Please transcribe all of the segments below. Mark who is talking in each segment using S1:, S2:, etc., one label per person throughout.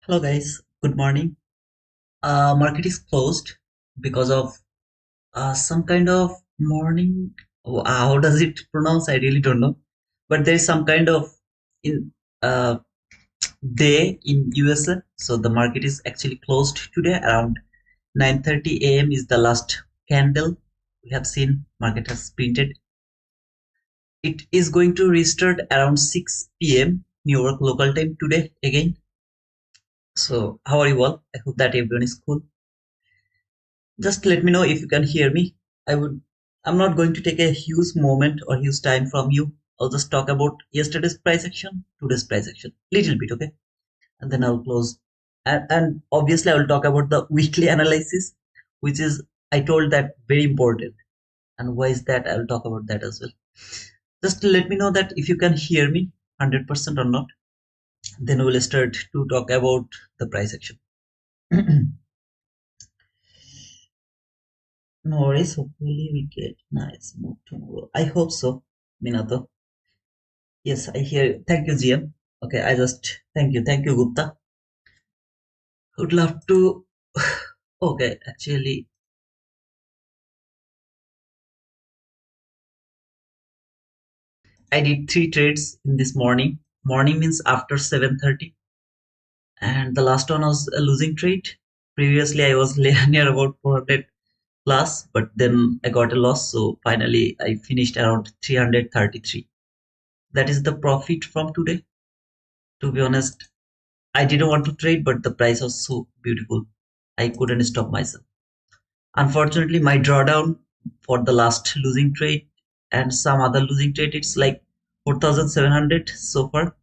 S1: Hello guys, good morning. Market is closed because of some kind of morning. How does it pronounce? I really don't know. But there is some kind of in uh, day in USA. So the market is actually closed today around 9:30 a.m. is the last candle we have seen. Market has printed. It is going to restart around 6 p.m. New York local time today again. So how are you all? I hope that everyone is cool. Just let me know if you can hear me. I'm not going to take a huge moment or huge time from you. I'll just talk about yesterday's price action, today's price action, little bit, okay? And then I'll close. And obviously I will talk about the weekly analysis, which is, I told that, very important. And why is that? I'll talk about that as well. Just let me know that if you can hear me 100% or not. Then we'll start to talk about the price action. No worries. Hopefully we get nice move tomorrow. I hope so, Minato. Yes, I hear you. Thank you, GM. Okay, I just thank you. Thank you, Gupta. Would love to. Okay, actually, I did 3 trades in this morning. Morning means after 7:30, and the last one was a losing trade. Previously, I was near about 400 plus, but then I got a loss. So finally, I finished around 333. That is the profit from today. To be honest, I didn't want to trade, but the price was so beautiful. I couldn't stop myself. Unfortunately, my drawdown for the last losing trade and some other losing trade, it's like 4,700 so far.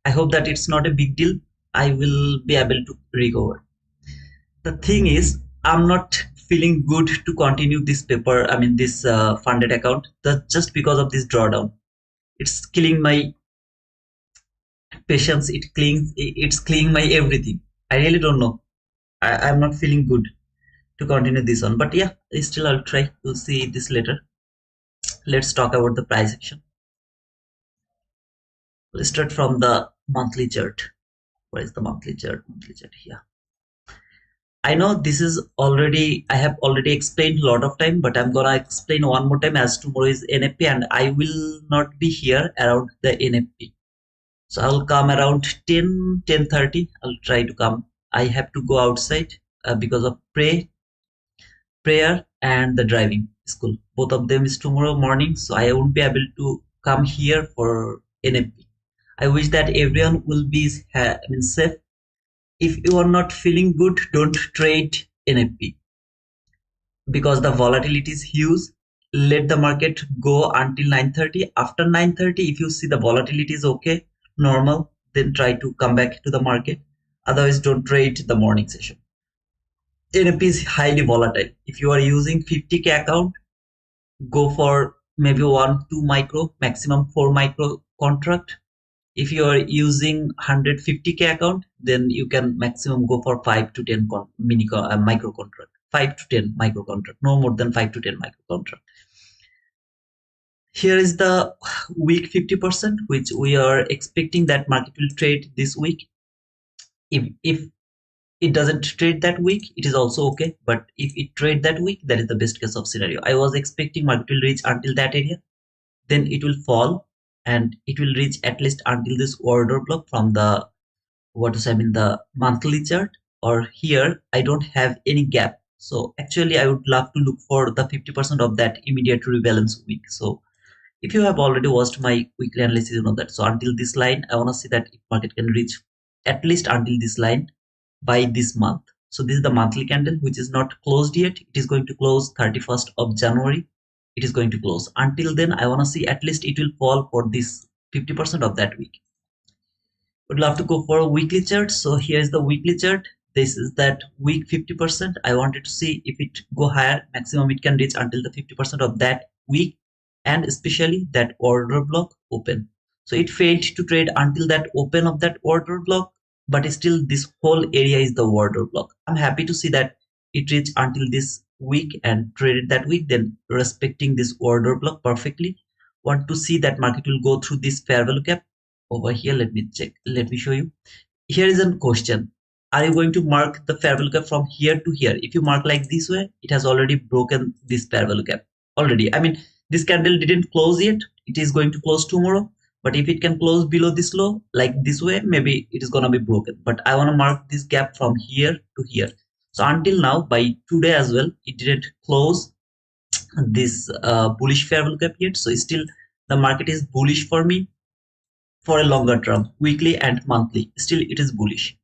S1: I hope that it's not a big deal. I will be able to recover. The thing is, I'm not feeling good to continue this paper. I mean, this funded account, just because of this drawdown. It's killing my patience. It's killing my everything. I really don't know. I'm not feeling good to continue this one, but yeah, still I'll try to see this later. Let's talk about the price action. Let's start from the monthly chart. Where is the monthly chart? Monthly chart here. I know this is already, I have already explained a lot of time, but I'm gonna explain one more time as tomorrow is NFP and I will not be here around the NFP. So I'll come around 10:30. I'll try to come. I have to go outside because of prayer and the driving school. Both of them is tomorrow morning, so I won't be able to come here for NFP. I wish that everyone will be safe. If you are not feeling good, don't trade NFP because the volatility is huge. Let the market go until 9:30. After 9:30, if you see the volatility is okay, normal, then try to come back to the market. Otherwise, don't trade the morning session. NFP is highly volatile. If you are using 50K account, go for maybe 1 2 micro, maximum 4 micro contract. If you are using 150K account, then you can maximum go for 5 to 10 micro contract, 5 to 10 micro contract, no more than 5 to 10 micro contract. Here is the week 50%, which we are expecting that market will trade this week. If it doesn't trade that week, it is also okay, but if it trade that week, that is the best case of scenario. I was expecting market will reach until that area, then it will fall and it will reach at least until this order block from the the monthly chart. Or here I don't have any gap, so actually I would love to look for the 50% of that immediate rebalance week. So if you have already watched my weekly analysis, you know that. So until this line, I want to see that if market can reach at least until this line by this month. So this is the monthly candle, which is not closed yet. It is going to close 31st of January. It is going to close. Until then, I want to see at least it will fall for this 50% of that week. Would love to go for a weekly chart. So here is the weekly chart. This is that week 50%. I wanted to see if it go higher, maximum it can reach until the 50% of that week, and especially that order block open. So it failed to trade until that open of that order block, but still this whole area is the order block. I'm happy to see that it reached until this week and traded that week, then respecting this order block perfectly. Want to see that market will go through this fair value gap over here. Let me check, let me show you. Here is a question. are you going to mark the fair value gap from here to here? If you mark like this way, it has already broken this fair value gap already. I mean, this candle didn't close yet. It is going to close tomorrow. But if it can close below this low, like this way, maybe it is gonna be broken. But I want to mark this gap from here to here. So until now, by today as well, it didn't close this bullish fair value gap yet. So still, the market is bullish for me for a longer term, weekly and monthly. Still, it is bullish.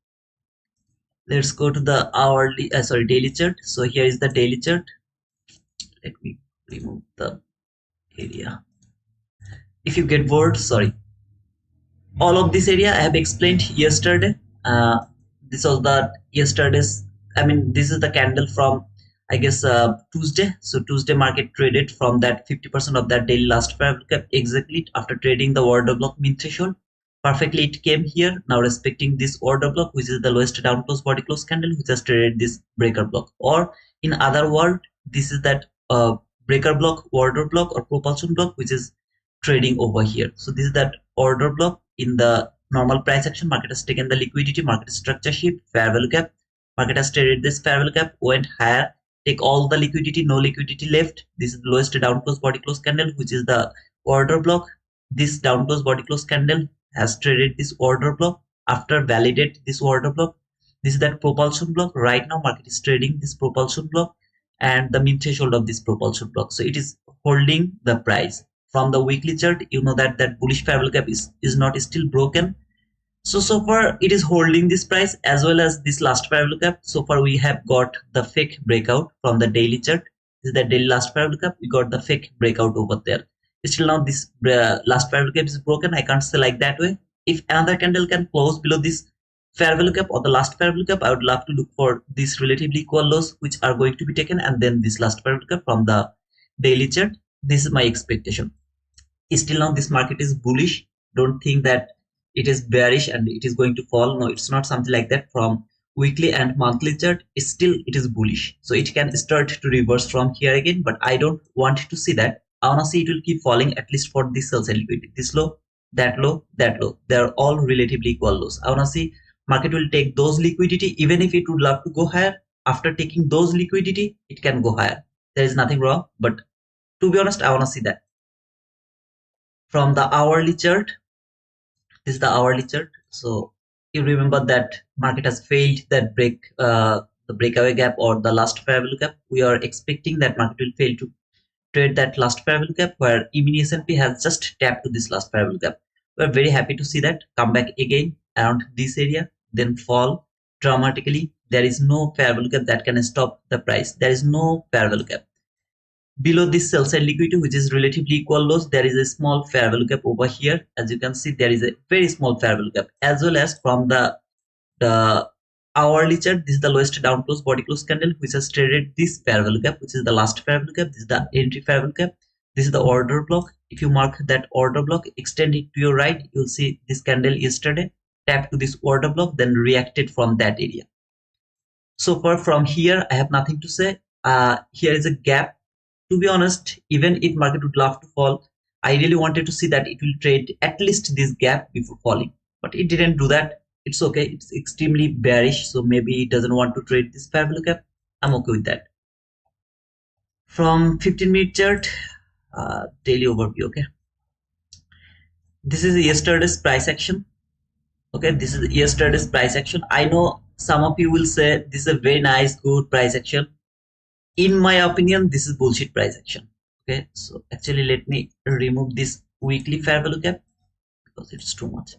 S1: Let's go to the hourly, daily chart. So here is the daily chart. Let me remove the area. If you get bored, sorry. All of this area I have explained yesterday. This was the yesterday's. I mean, this is the candle from, I guess, Tuesday. So Tuesday market traded from that 50% of that daily last fair value gap exactly after trading the order block mean threshold. Perfectly, it came here now respecting this order block, which is the lowest down close body close candle, which has traded this breaker block. Or in other word, this is that breaker block, order block, or propulsion block, which is trading over here. So this is that order block. In the normal price action, market has taken the liquidity, market structure shift, fair value gap. Market has traded this fair value gap, went higher, take all the liquidity, no liquidity left. This is the lowest down close body close candle, which is the order block. This down close body close candle has traded this order block after validate this order block. This is that propulsion block. Right now market is trading this propulsion block and the mean threshold of this propulsion block. So it is holding the price. From the weekly chart, you know that that bullish fair value gap is not still broken. So far it is holding this price as well as this last fair value gap. So far we have got the fake breakout from the daily chart. This is the daily last fair value gap. We got the fake breakout over there. Still now this last fair value gap is broken. I can't say like that way. If another candle can close below this fair value gap or the last fair value gap, I would love to look for these relatively equal lows which are going to be taken, and then this last fair value gap from the daily chart. This is my expectation. Still now this market is bullish. Don't think that it is bearish and it is going to fall. No, it's not something like that. From weekly and monthly chart, it is bullish. So it can start to reverse from here again, but I don't want to see that. I want to see it will keep falling at least for this sell side liquidity. This low, that low, that low. They're all relatively equal lows. I want to see market will take those liquidity. Even if it would love to go higher, after taking those liquidity, it can go higher. There is nothing wrong, but to be honest, I want to see that. From the hourly chart, this is the hourly chart. So you remember that market has failed that the breakaway gap or the last fair value gap. We are expecting that market will fail to trade that last fair value gap, where mini S&P has just tapped to this last fair value gap. We're very happy to see that come back again around this area, then fall dramatically. There is no fair value gap that can stop the price. There is no fair value gap. Below this sell side liquidity, which is relatively equal lows, there is a small fair value gap over here. As you can see, there is a very small fair value gap, as well as from the hourly chart. This is the lowest down close body close candle, which has traded this fair value gap, which is the last fair value gap. This is the entry fair value gap. This is the order block. If you mark that order block, extend it to your right, you'll see this candle yesterday tapped to this order block, then reacted from that area. So far from here, I have nothing to say. Here is a gap. To be honest, even if market would love to fall, I really wanted to see that it will trade at least this gap before falling, but it didn't do that. It's okay. It's extremely bearish, so maybe it doesn't want to trade this fair value gap. I'm okay with that. From 15-minute chart, daily overview. Okay, this is yesterday's price action. Okay, this is yesterday's price action. I know some of you will say this is a very nice, good price action. In my opinion, this is bullshit price action. Okay, so actually let me remove this weekly fair value gap because it's too much.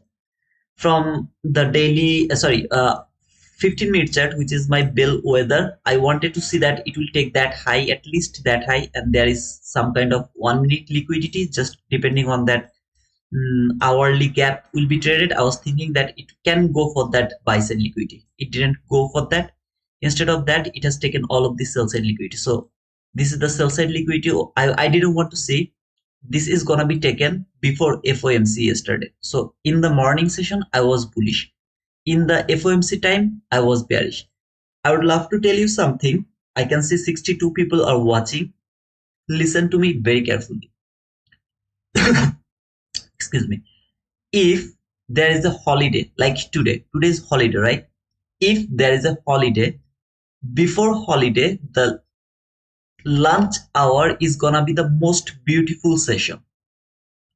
S1: From the daily 15-minute chart, which is my bellwether, I wanted to see that it will take that high, at least that high, and there is some kind of 1 minute liquidity just depending on that hourly gap will be traded. I was thinking that it can go for that buy side liquidity. It didn't go for that. Instead of that, it has taken all of the sell side liquidity. So this is the sell side liquidity. I didn't want to say this is gonna be taken before FOMC yesterday. So in the morning session, I was bullish. In the FOMC time, I was bearish. I would love to tell you something. I can see 62 people are watching. Listen to me very carefully. Excuse me. If there is a holiday like today is holiday, right? if there is a holiday, before holiday, the lunch hour is gonna be the most beautiful session.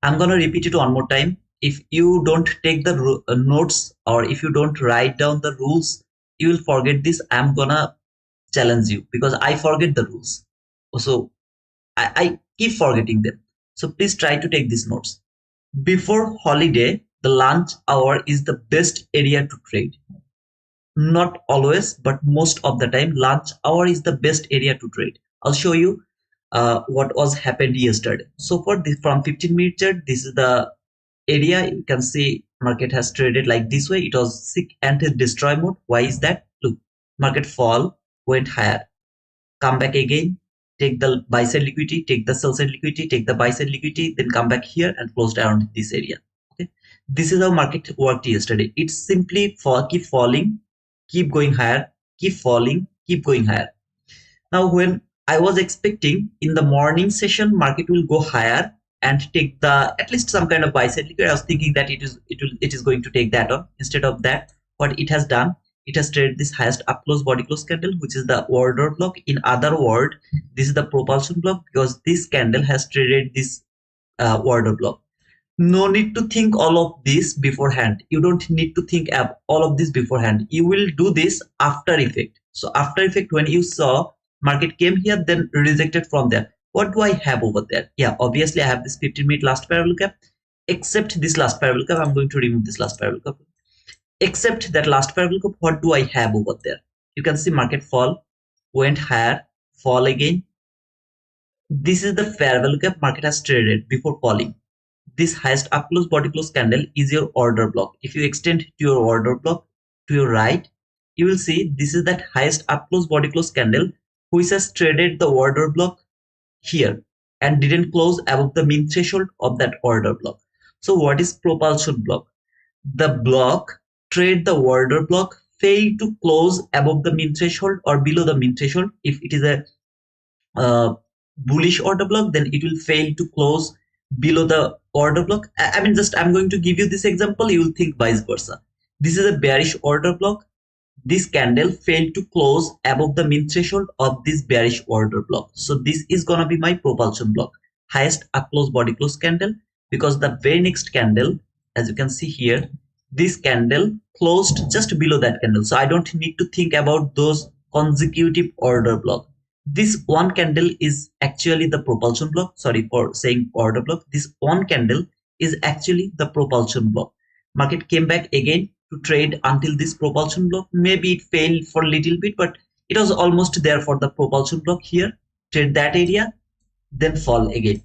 S1: I'm gonna repeat it one more time. If you don't take the notes, or if you don't write down the rules, you will forget this. I'm gonna challenge you because I forget the rules. So I keep forgetting them. So please try to take these notes. Before holiday, the lunch hour is the best area to trade. Not always, but most of the time, lunch hour is the best area to trade. I'll show you what was happened yesterday. So for this, from 15-minute chart, this is the area. You can see market has traded like this way. It was seek and destroy mode. Why is that? Look, market fall, went higher, come back again, take the buy side liquidity, take the sell side liquidity, take the buy side liquidity, then come back here and closed around this area. Okay, this is how market worked yesterday. It's simply for keep falling, keep going higher, keep falling, keep going higher. Now, when I was expecting in the morning session, market will go higher and take the at least some kind of buy side liquid. I was thinking that it is going to take that on. Instead of that, what it has done, it has traded this highest up close body close candle, which is the order block. In other word, this is the propulsion block because this candle has traded this order block. No need to think all of this beforehand. You don't need to think all of this beforehand. You will do this after effect. So after effect, when you saw market came here, then rejected from there, what do I have over there? Yeah, obviously I have this 15-minute last parallel gap. Except this last parallel gap, I'm going to remove this last parallel gap. Except that last parallel gap, what do I have over there? You can see market fall, went higher, fall again. This is the fair value gap market has traded before falling. This highest up close body close candle is your order block. If you extend to your order block to your right, you will see this is that highest up close body close candle which has traded the order block here and didn't close above the mean threshold of that order block. So what is propulsion block? The block trade the order block fail to close above the mean threshold or below the mean threshold. If it is a bullish order block, then it will fail to close below the order block. I mean, just I'm going to give you this example. You will think vice versa. This is a bearish order block. This candle failed to close above the mean threshold of this bearish order block. So this is gonna be my propulsion block, highest up close body close candle, because the very next candle, as you can see here, this candle closed just below that candle. So I don't need to think about those consecutive order block. This one candle is actually the propulsion block. Sorry for saying order block. This one candle is actually the propulsion block. Market came back again to trade until this propulsion block. Maybe it failed for a little bit, but it was almost there for the propulsion block here. Trade that area, then fall again.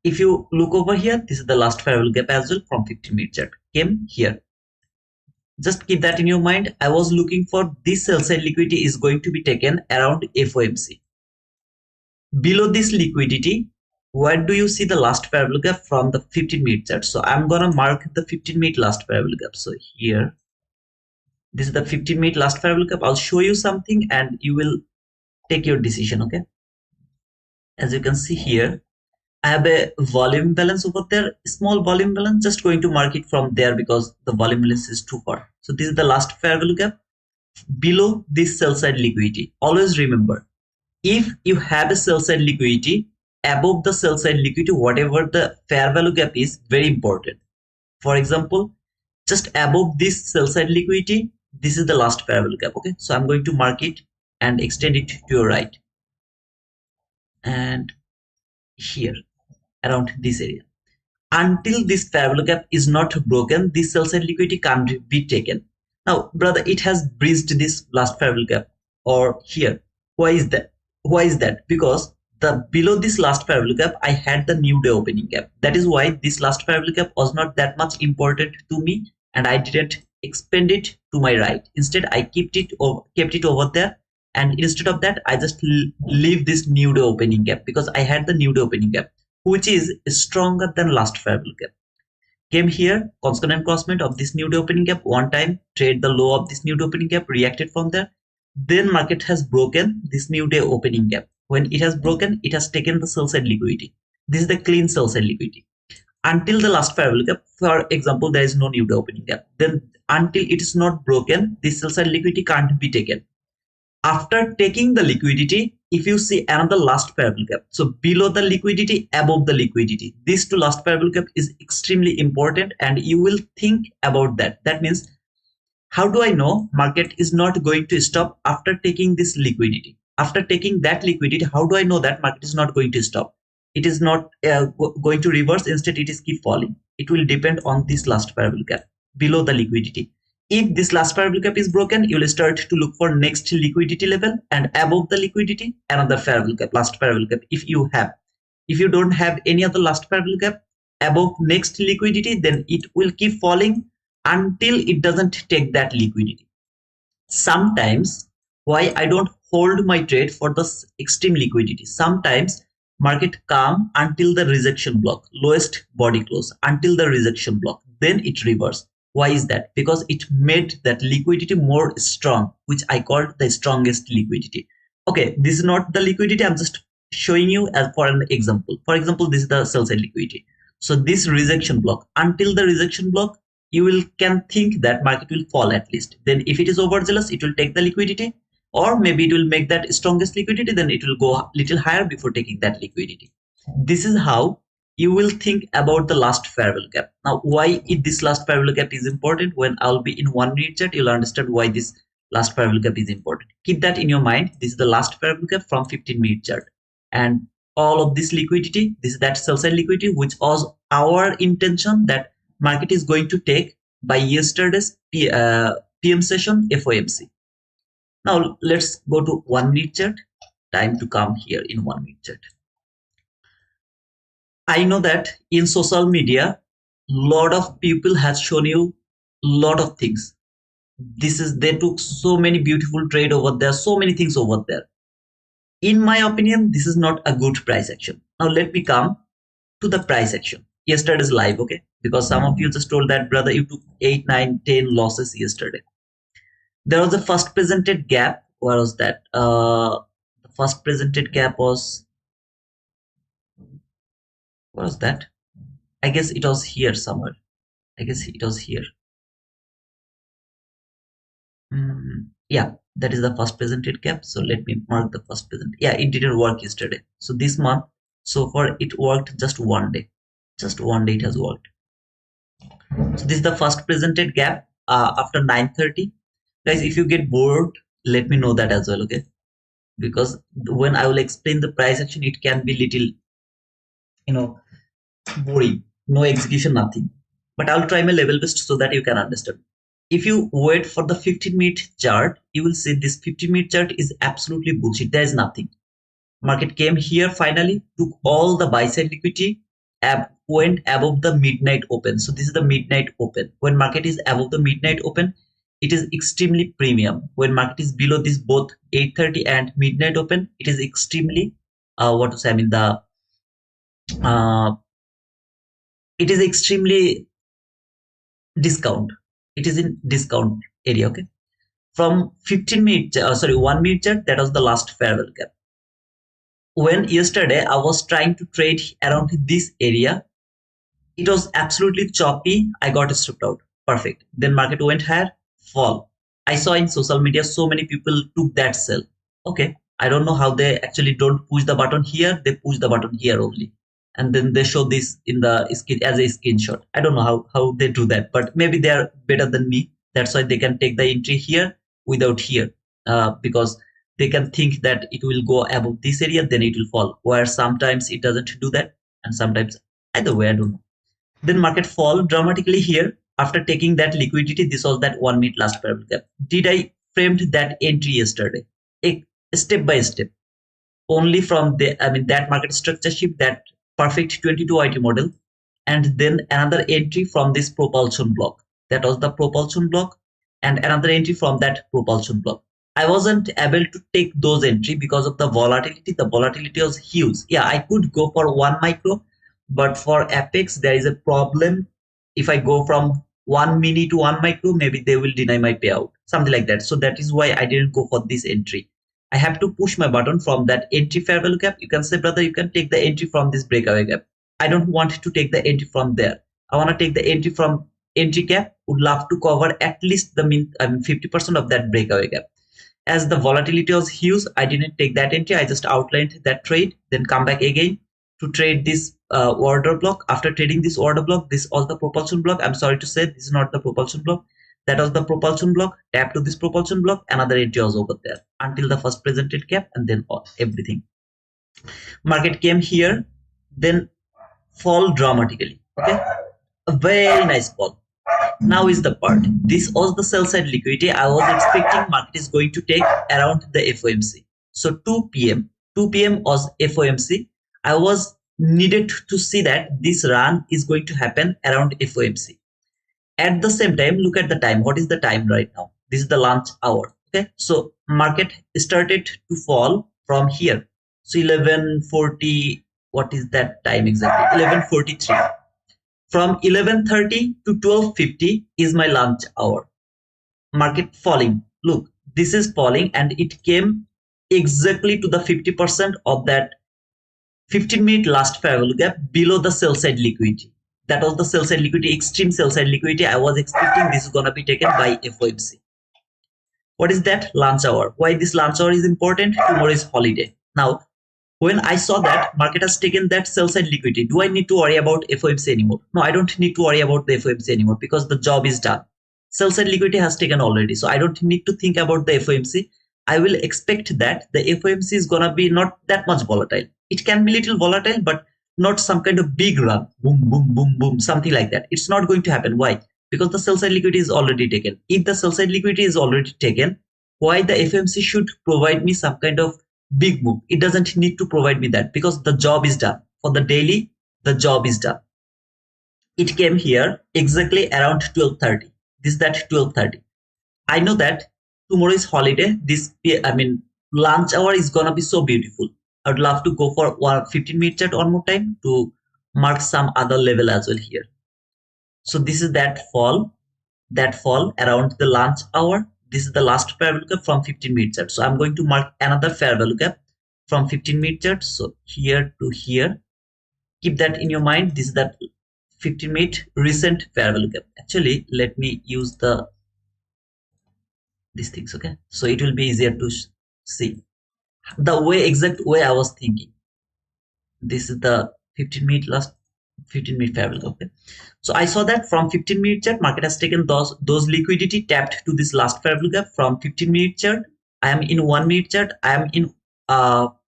S1: If you look over here, this is the last fair value gap as well from 15-minute chart. Came here. Just keep that in your mind. I was looking for this sell side liquidity is going to be taken around FOMC. Below this liquidity, where do you see the last fair value gap from the 15-minute chart? So I'm gonna mark the 15-minute last fair value gap. So here, this is the 15-minute last fair value gap. I'll show you something and you will take your decision. Okay. As you can see here, I have a volume balance over there, small volume balance. Just going to mark it from there because the volume balance is too far. So this is the last fair value gap below this sell side liquidity. Always remember, if you have a sell side liquidity above the sell side liquidity, whatever the fair value gap is, very important. For example, just above this sell side liquidity, this is the last fair value gap. Okay, so I'm going to mark it and extend it to your right and here around this area. Until this fair value gap is not broken, this sell side liquidity can't be taken. Now, brother, it has breached this last fair value gap or here. Why is that? Why is that? Because the below this last fair value gap, I had the new day opening gap. That is why this last fair value gap was not that much important to me, and I didn't expand it to my right. Instead, I kept it over there, and instead of that, I just leave this new day opening gap because I had the new day opening gap, which is stronger than last fair value gap. Came here, consonant crossment of this new day opening gap one time, trade the low of this new day opening gap, reacted from there. Then market has broken this new day opening gap. When it has broken, it has taken the sell side liquidity. This is the clean sell side liquidity. until the last fair value gap. For example, there is no new day opening gap. Then until it is not broken, this sell side liquidity can't be taken. After taking the liquidity, if you see another last fair value gap, so below the liquidity, above the liquidity, these two last fair value gap is extremely important, and you will think about that. That means, how do I know market is not going to stop after taking this liquidity? After taking that liquidity, how do I know that market is not going to stop? It is not going to reverse. Instead, it is keep falling. It will depend on this last fair value gap below the liquidity. If this last fair value gap is broken, you will start to look for next liquidity level, and above the liquidity, another fair value gap, last fair value gap. If you have, if you don't have any other last fair value gap above next liquidity, then it will keep falling until it doesn't take that liquidity. Sometimes, why I don't hold my trade for the extreme liquidity. Sometimes market calm until the rejection block, lowest body close, until the rejection block, then it reverse. Why is that? Because it made that liquidity more strong, which I called the strongest liquidity. Okay, this is not the liquidity, I'm just showing you as for an example. For example, this is the sell side liquidity. So this rejection block, until the rejection block, you will can think that market will fall at least. Then if it is overzealous, it will take the liquidity, or maybe it will make that strongest liquidity, then it will go a little higher before taking that liquidity. This is how you will think about the last fair value gap. Now, why this last fair value gap is important? When I'll be in 1 minute chart, you'll understand why this last fair value gap is important. Keep that in your mind. This is the last fair value gap from 15-minute chart, and all of this liquidity, this is that sell side liquidity, which was our intention that market is going to take by yesterday's PM session FOMC. Now let's go to 1 minute chart. Time to come here in 1 minute chart. I know that in social media, lot of people has shown you lot of things. They took so many beautiful trade over there, so many things over there. In my opinion, this is not a good price action. Now let me come to the price action. Yesterday's live, okay? Because some of you just told that, brother, you took 8, 9, 10 losses yesterday. There was a first presented gap. Where was that? The first presented gap was, what was that? I guess it was here somewhere. I guess it was here. Yeah, that is the first presented gap. So let me mark the first present. Yeah, it didn't work yesterday. So this month, so far it worked just 1 day. Just 1 day it has worked. So this is the first presented gap after 9:30. Guys, if you get bored, let me know that as well, okay? Because when I will explain the price action, it can be little, boring. No execution, nothing. But I'll try my level best so that you can understand. If you wait for the 15-minute chart, you will see this 15-minute chart is absolutely bullshit. There is nothing. Market came here finally, took all the buy side liquidity, went above the midnight open. So this is the midnight open. When market is above the midnight open, it is extremely premium. When market is below this, both 8:30 and midnight open, it is extremely it is extremely discount. It is in discount area, okay? From 1 minute chart, that was the last fair value gap. When yesterday I was trying to trade around this area, it was absolutely choppy. I got stripped out. Perfect. Then market went higher, fall. I saw in social media so many people took that sell. Okay, I don't know how they actually don't push the button here. They push the button here only, and then they show this in the skin as a screenshot. I don't know how they do that, but maybe they are better than me. That's why they can take the entry here without here, because they can think that it will go above this area, then it will fall. Where sometimes it doesn't do that, and sometimes either way, I don't know. Then market fall dramatically here after taking that liquidity. This was that 1 minute last fair value gap. Did I framed that entry yesterday? Step by step. Only from that market structure shift, that perfect 22 IT model, and then another entry from this propulsion block. That was the propulsion block, and another entry from that propulsion block. I wasn't able to take those entry because of the volatility. The volatility was huge. Yeah, I could go for 1 micro, but for Apex, there is a problem. If I go from 1 mini to 1 micro, maybe they will deny my payout, something like that. So that is why I didn't go for this entry. I have to push my button from that entry fair value gap. You can say, brother, you can take the entry from this breakaway gap. I don't want to take the entry from there. I want to take the entry from entry gap. Would love to cover at least the 50% of that breakaway gap. As the volatility was huge, I didn't take that entry. I just outlined that trade, then come back again to trade this order block. After trading this order block, this was the propulsion block. I'm sorry to say, this is not the propulsion block. That was the propulsion block. Tap to this propulsion block, another entry was over there until the first presented gap, and then everything. Market came here, then fall dramatically. Okay, a very nice fall. Now is the part. This was the sell side liquidity. I was expecting market is going to take around the FOMC. So 2 p.m. Was FOMC. I was needed to see that this run is going to happen around FOMC. At the same time, look at the time. What is the time right now? This is the lunch hour. Okay, so market started to fall from here. So 11:40. What is that time exactly? 11:43. From 11:30 to 12:50 is my lunch hour. Market falling. Look, this is falling, and it came exactly to the 50% of that 15-minute last fair value gap below the sell side liquidity. That was the sell side liquidity, extreme sell side liquidity. I was expecting this is gonna be taken by FOMC. What is that? Lunch hour. Why this lunch hour is important? Tomorrow is holiday. Now, when I saw that market has taken that sell side liquidity, do I need to worry about FOMC anymore? No, I don't need to worry about the FOMC anymore because the job is done. Sell side liquidity has taken already, so I don't need to think about the FOMC. I will expect that the FOMC is gonna be not that much volatile. It can be little volatile, but not some kind of big run, boom, boom, boom, boom, something like that. It's not going to happen. Why? Because the sell side liquidity is already taken. If the sell side liquidity is already taken, why the FOMC should provide me some kind of big move? It doesn't need to provide me that because the job is done. For the daily, the job is done. It came here exactly around 12:30. This is that 12:30. I know that tomorrow is holiday. Lunch hour is gonna be so beautiful. I would love to go for 15-minute chart one more time to mark some other level as well here. So this is that fall around the lunch hour. This is the last fair value gap from 15-minute chart. So I'm going to mark another fair value gap from 15-minute chart. So here to here. Keep that in your mind. This is that 15-minute recent fair value gap. Actually, let me use these things. Okay, so it will be easier to see the exact way I was thinking. This is the 15-minute fair value. Okay, so I saw that from 15-minute chart, market has taken those liquidity, tapped to this last fair value gap. From 15-minute chart, I am in 1-minute chart. I am in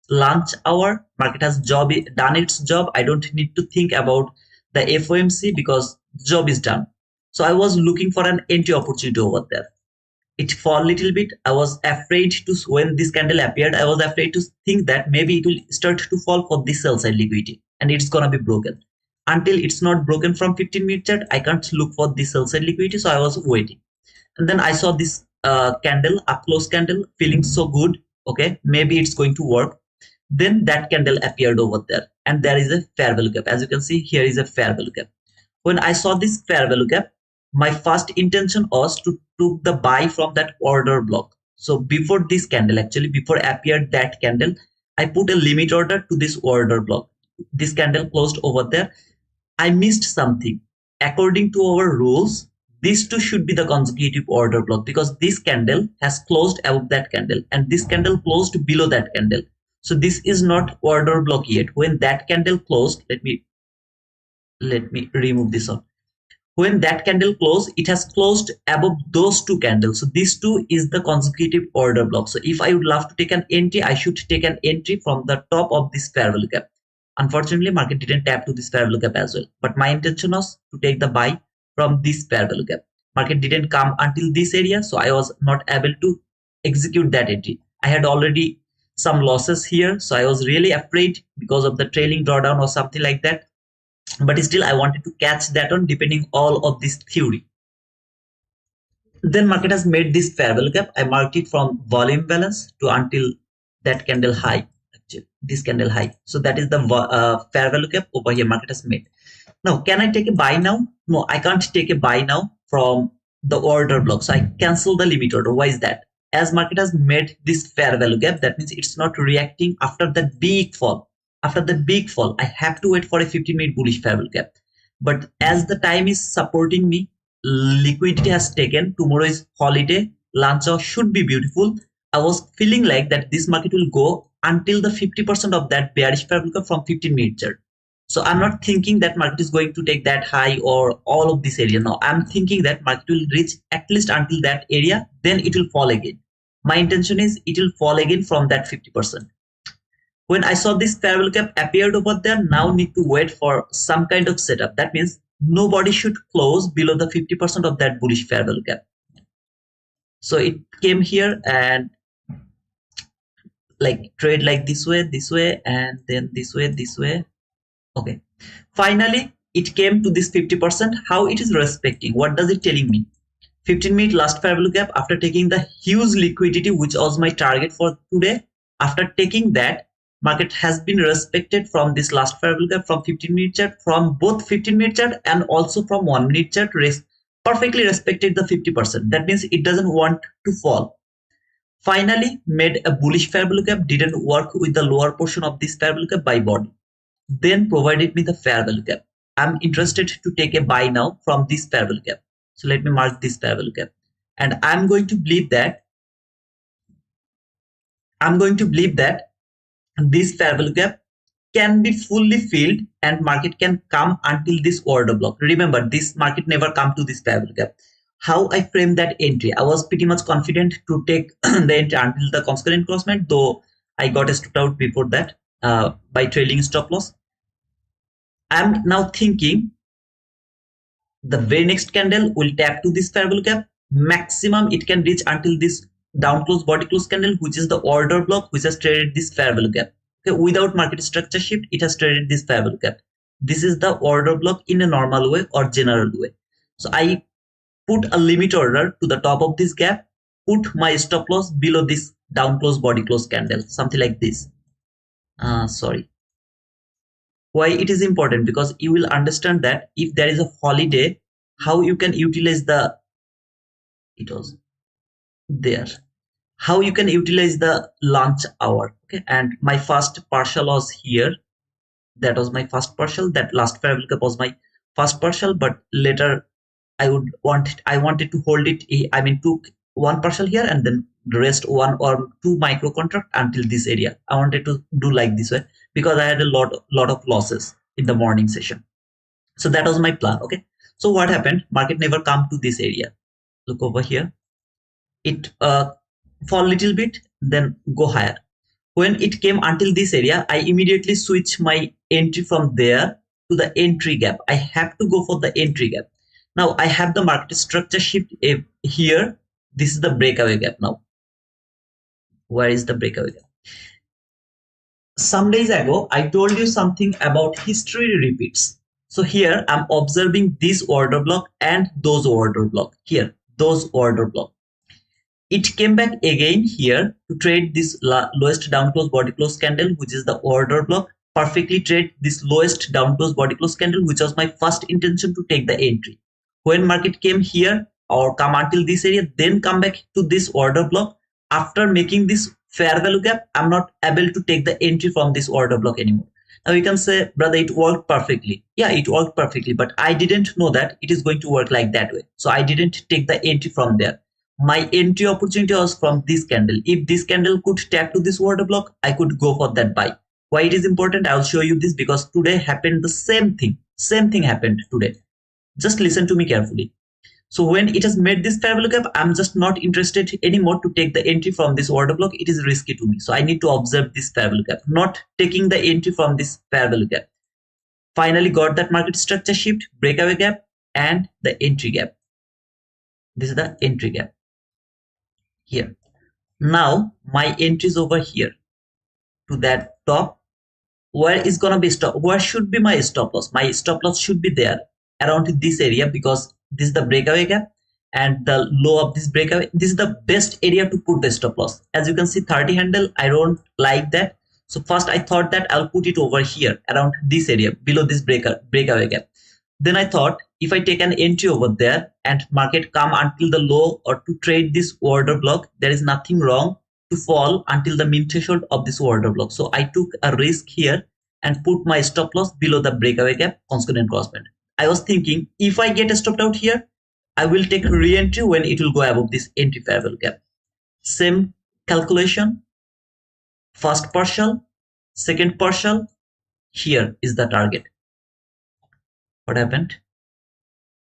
S1: lunch hour. Market has done its job. I don't need to think about the FOMC because the job is done. So I was looking for an entry opportunity over there. It fall a little bit. I was afraid to, when this candle appeared, I was afraid to think that maybe it will start to fall for this sell side liquidity and it's gonna be broken. Until it's not broken from 15-minute chart, I can't look for this sell side liquidity. So I was waiting, and then I saw this candle, up close candle, feeling so good. Okay, maybe it's going to work. Then that candle appeared over there, and there is a fair value gap. As you can see, here is a fair value gap. When I saw this fair value gap, my first intention was to took the buy from that order block. So before this candle, actually before appeared that candle, I put a limit order to this order block. This candle closed over there. I missed something. According to our rules, these two should be the consecutive order block because this candle has closed above that candle and this candle closed below that candle. So this is not order block yet. When that candle closed, let me remove this one. When that candle closed, it has closed above those two candles. So these two is the consecutive order block. So if I would love to take an entry, I should take an entry from the top of this fair value gap. Unfortunately, market didn't tap to this fair value gap as well. But my intention was to take the buy from this fair value gap. Market didn't come until this area, so I was not able to execute that entry. I had already some losses here, so I was really afraid because of the trailing drawdown or something like that. But still, I wanted to catch that on depending all of this theory. Then market has made this fair value gap. I marked it from volume balance to until that candle high. Actually, this candle high. So that is the fair value gap over here. Market has made. Now, can I take a buy now? No, I can't take a buy now from the order block. So I cancel the limit order. Why is that? As market has made this fair value gap, that means it's not reacting after that big fall. after the big fall, I have to wait for a 15-minute bullish fair value gap. But as the time is supporting me, liquidity has taken, tomorrow is holiday, lunch hour should be beautiful. I was feeling like that this market will go until the 50% of that bearish fair value gap from 15-minute chart. So I'm not thinking that market is going to take that high or all of this area. No, I'm thinking that market will reach at least until that area, then it will fall again. My intention is it will fall again from that 50%. When I saw this fair value gap appeared over there, now need to wait for some kind of setup. That means nobody should close below the 50% of that bullish fair value gap. So it came here and like trade like this way, and then this way. Okay. Finally, it came to this 50%. How it is respecting? What does it telling me? 15-minute last fair value gap after taking the huge liquidity, which was my target for today. After taking that, market has been respected from this last fair value gap from 15-minute chart, from both 15-minute chart and also from 1-minute chart. Perfectly respected the 50%. That means it doesn't want to fall. Finally, made a bullish fair value gap, didn't work with the lower portion of this fair value gap by body. Then provided me the fair value gap. I'm interested to take a buy now from this fair value gap. So let me mark this fair value gap. And I'm going to believe that this fair value gap can be fully filled and market can come until this order block. Remember, this market never come to this fair value gap. How I framed that entry, I was pretty much confident to take the entry until the consequent encroachment, though I got stopped out before that by trailing stop loss. I'm now thinking the very next candle will tap to this fair value gap. Maximum it can reach until this down close body close candle, which is the order block, which has traded this fair value gap. Okay, without market structure shift, it has traded this fair value gap. This is the order block in a normal way or general way. So I put a limit order to the top of this gap, put my stop loss below this down close body close candle, something like this. Sorry. Why it is important? Because you will understand that if there is a holiday, how you can utilize the, it was there, how you can utilize the lunch hour. Okay, and my first partial was here. That was my first partial. That last fair value gap was my first partial, but later I wanted to hold it. I mean, took one partial here and then the rest 1 or 2 micro contract until this area. I wanted to do like this way because I had a lot of losses in the morning session. So that was my plan. Okay. So what happened? Market never come to this area. Look over here. It fall little bit, then go higher. When it came until this area, I immediately switch my entry from there to the entry gap. I have to go for the entry gap. Now I have the market structure shift here. This is the breakaway gap now. Where is the breakaway gap? Some days ago, I told you something about history repeats. So here I'm observing this order block and those order block. Here, those order block. It came back again here to trade this lowest down close body close candle, which is the order block. Perfectly trade this lowest down close body close candle, which was my first intention to take the entry. When market came here or come until this area, then come back to this order block. After making this fair value gap, I'm not able to take the entry from this order block anymore. Now you can say, brother, it worked perfectly. Yeah, it worked perfectly, but I didn't know that it is going to work like that way. So I didn't take the entry from there. My entry opportunity was from this candle. If this candle could tap to this order block, I could go for that buy. Why it is important? I'll show you this because today happened the same thing. Same thing happened today. Just listen to me carefully. So when it has made this fair value gap, I'm just not interested anymore to take the entry from this order block. It is risky to me. So I need to observe this fair value gap, not taking the entry from this fair value gap. Finally got that market structure shift, breakaway gap, and the entry gap. This is the entry gap here. Now my entry is over here to that top. Where is gonna be stop? Where should be my stop loss? My stop loss should be there around this area because this is the breakaway gap and the low of this breakaway. This is the best area to put the stop loss. As you can see, 30 handle, I don't like that. So first I thought that I'll put it over here around this area below this breakaway gap. Then I thought if I take an entry over there and market come until the low or to trade this order block, there is nothing wrong to fall until the min threshold of this order block. So I took a risk here and put my stop loss below the breakaway gap consequent crossband. I was thinking if I get stopped out here, I will take re-entry when it will go above this entry fair value gap. Same calculation, first partial, second partial, here is the target. What happened?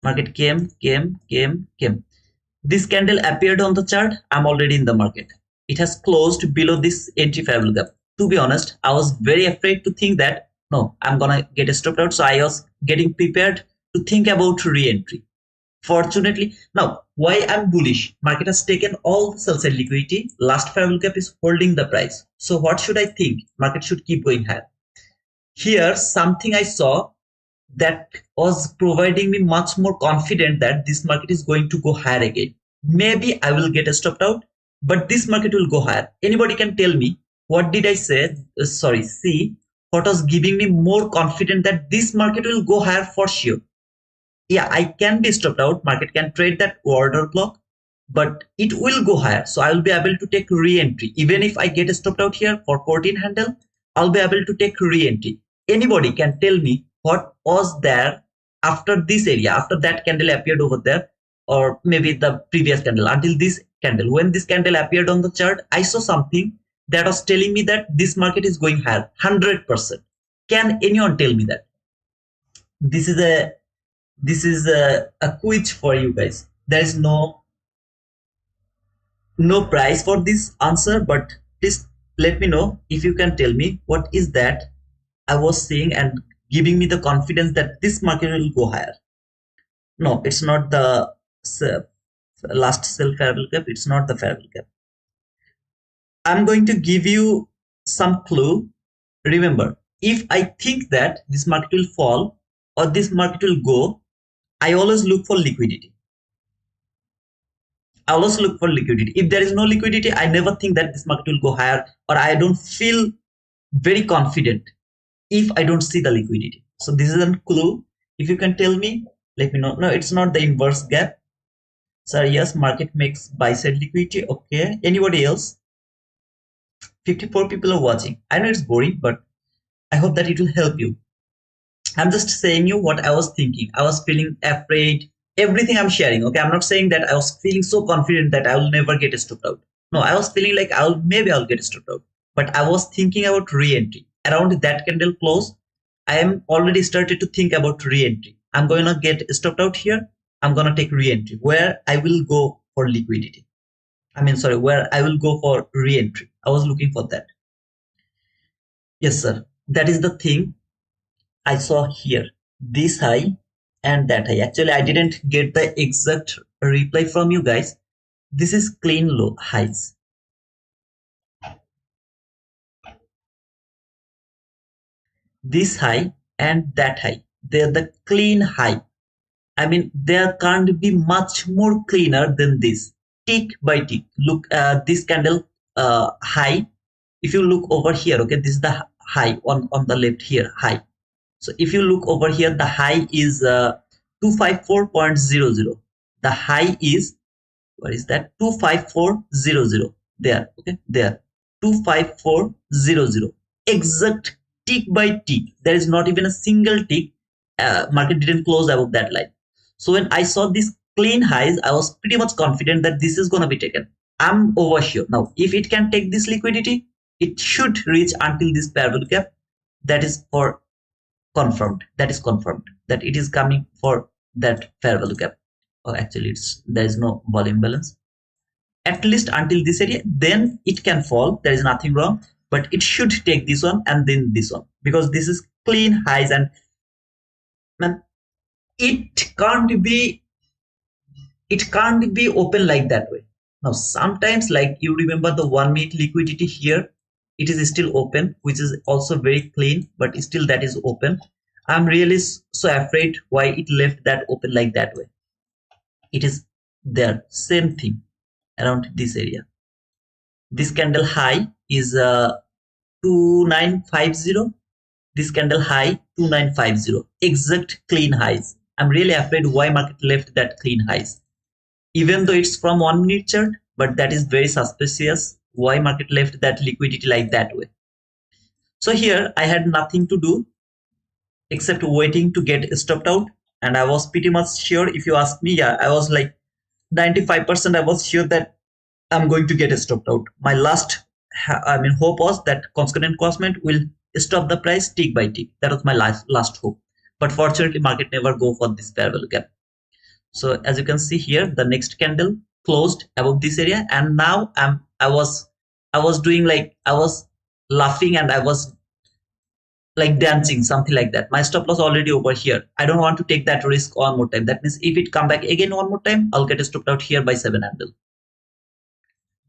S1: Market came. This candle appeared on the chart. I'm already in the market. It has closed below this entry fair value gap. To be honest, I was very afraid to think that no, I'm gonna get stopped out. So I was getting prepared to think about re-entry. Fortunately, now why I'm bullish? Market has taken all the sell side liquidity. Last fair value gap is holding the price. So what should I think? Market should keep going higher. Here, something I saw that was providing me much more confident that this market is going to go higher again. Maybe I will get stopped out, but this market will go higher. Anybody can tell me what did I say? See what was giving me more confident that this market will go higher for sure. Yeah, I can be stopped out. Market can trade that order block, but it will go higher. So I will be able to take re-entry. Even if I get stopped out here for 14 handle, I'll be able to take re-entry. Anybody can tell me what was there after this area, after that candle appeared over there, or maybe the previous candle until this candle. When this candle appeared on the chart, I saw something that was telling me that this market is going higher 100%. Can anyone tell me that? This is a quiz for you guys. There is no prize for this answer, but please let me know if you can tell me what is that I was seeing and giving me the confidence that this market will go higher. No, it's not the last sell fair value gap. It's not the fair value gap. I'm going to give you some clue. Remember, if I think that this market will fall or this market will go, I always look for liquidity. I always look for liquidity. If there is no liquidity, I never think that this market will go higher, or I don't feel very confident if I don't see the liquidity. So this is a clue. If you can tell me, let me know. No, it's not the inverse gap. Sir, yes, market makes buy side liquidity. Okay. Anybody else? 54 people are watching. I know it's boring, but I hope that it will help you. I'm just saying you what I was thinking. I was feeling afraid. Everything I'm sharing. Okay. I'm not saying that I was feeling so confident that I will never get stopped out. No, I was feeling like maybe I'll get stopped out. But I was thinking about re-entry. Around that candle close, I am already started to think about re-entry. I'm going to get stopped out here. I'm going to take re-entry where I will go for liquidity. Where I will go for re-entry. I was looking for that. Yes, sir. That is the thing I saw here. This high and that high. Actually, I didn't get the exact reply from you guys. This is clean low highs. This high and that high, they're the clean high. I mean, there can't be much more cleaner than this. Tick by tick. Look, this candle high. If you look over here, okay, this is the high on the left here, high. So if you look over here, the high is 254.00. The high is, what is that? 25400. There, okay, there. 25400. Exact tick by tick. There is not even a single tick. Market didn't close above that line. So when I saw these clean highs, I was pretty much confident that this is going to be taken. I'm over sure. Now, if it can take this liquidity, it should reach until this fair value gap. That is for confirmed. That is confirmed that it is coming for that fair value gap. Or actually, there is no volume balance. At least until this area, then it can fall. There is nothing wrong. But it should take this one and then this one, because this is clean highs, and man, it can't be open like that way. Now sometimes, like you remember the 1 minute liquidity here, it is still open, which is also very clean, but still that is open. I'm really so afraid why it left that open like that way. It is there, same thing around this area. This candle high is 2950. This candle high 2950. Exact clean highs. I'm really afraid why market left that clean highs. Even though it's from 1 minute chart, but that is very suspicious. Why market left that liquidity like that way? So here I had nothing to do except waiting to get stopped out. And I was pretty much sure, if you ask me, yeah, I was like 95% I was sure that I'm going to get stopped out. My last, hope was that consequent enforcement will stop the price tick by tick. That was my last hope. But fortunately, market never go for this fair value gap. So as you can see here, the next candle closed above this area, and now I was doing like I was laughing and I was like dancing, something like that. My stop loss already over here. I don't want to take that risk one more time. That means if it come back again one more time, I'll get stopped out here by 7 handle.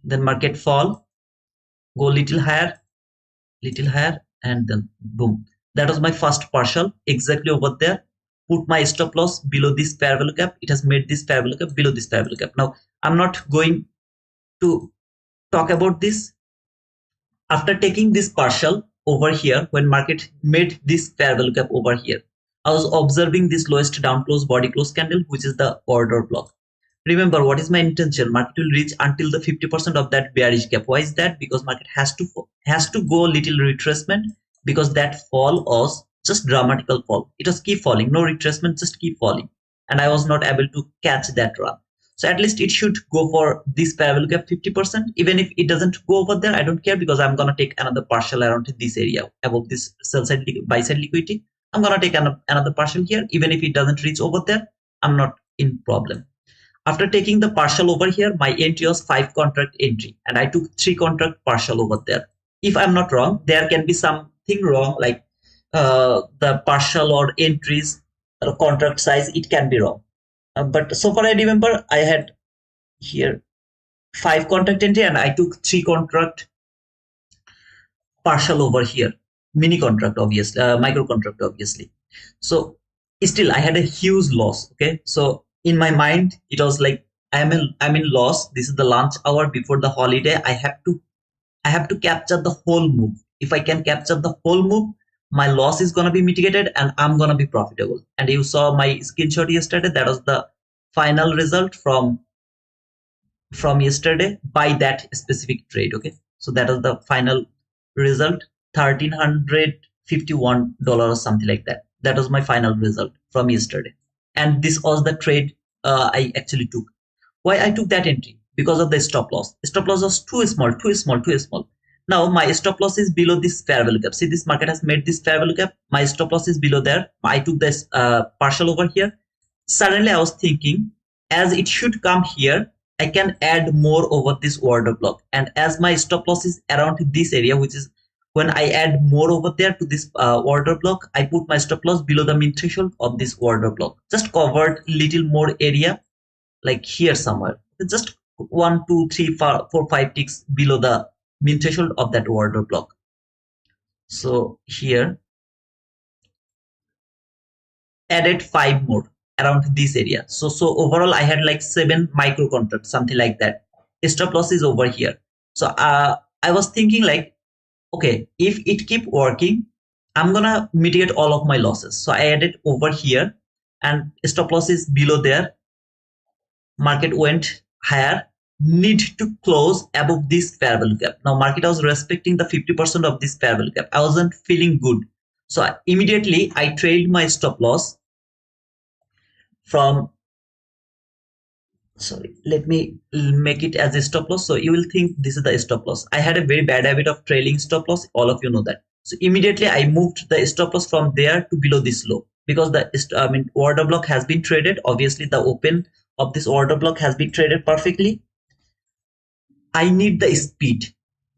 S1: Then market fall, go little higher, and then boom. That was my first partial exactly over there. Put my stop loss below this fair value gap. It has made this fair value gap below this fair value gap. Now I'm not going to talk about this. After taking this partial over here, when market made this fair value gap over here, I was observing this lowest down close body close candle, which is the order block. Remember, what is my intention? Market will reach until the 50% of that bearish gap. Why is that? Because market has to go little retracement, because that fall was just dramatical fall. It was keep falling, no retracement, just keep falling, and I was not able to catch that run. So at least it should go for this parallel gap 50%. Even if it doesn't go over there, I don't care, because I'm gonna take another partial around this area above this sell side buy side liquidity. I'm gonna take another partial here. Even if it doesn't reach over there, I'm not in problem. After taking the partial over here, my entry was 5 contract entry, and I took 3 contract partial over there. If I'm not wrong, there can be something wrong, like the partial or entries or contract size, it can be wrong. But so far I remember I had here 5 contract entry and I took 3 contract partial over here, mini contract obviously, micro contract obviously. So still I had a huge loss. Okay, so in my mind it was like I'm in loss. This is the lunch hour before the holiday. I have to capture the whole move. If I can capture the whole move, my loss is gonna be mitigated and I'm gonna be profitable. And you saw my screenshot yesterday. That was the final result from yesterday by that specific trade. Okay, so that was the final result, $1,351 or something like that. That was my final result from yesterday, and this was the trade I actually took. Why I took that entry? Because of the stop loss. Stop loss was too small. Now my stop loss is below this fair value gap. See, this market has made this fair value gap. My stop loss is below there. I took this partial over here. Suddenly I was thinking, as it should come here, I can add more over this order block. And as my stop loss is around this area, which is when I add more over there to this order block, I put my stop loss below the min threshold of this order block. Just covered little more area, like here somewhere. Just 1, 2, 3, 4, 5 ticks below the min threshold of that order block. So here added 5 more around this area. So overall I had like 7 micro contracts, something like that. Stop loss is over here. So I was thinking like, okay, if it keep working, I'm gonna mitigate all of my losses. So I added over here, and stop loss is below there. Market went higher, need to close above this fair value gap. Now market was respecting the 50% of this fair value gap. I wasn't feeling good, so immediately I trailed my stop loss from, sorry, let me make it as a stop loss, so you will think this is the stop loss. I had a very bad habit of trailing stop loss, all of you know that. So immediately I moved the stop loss from there to below this low, because the order block has been traded. Obviously the open of this order block has been traded perfectly. I need the speed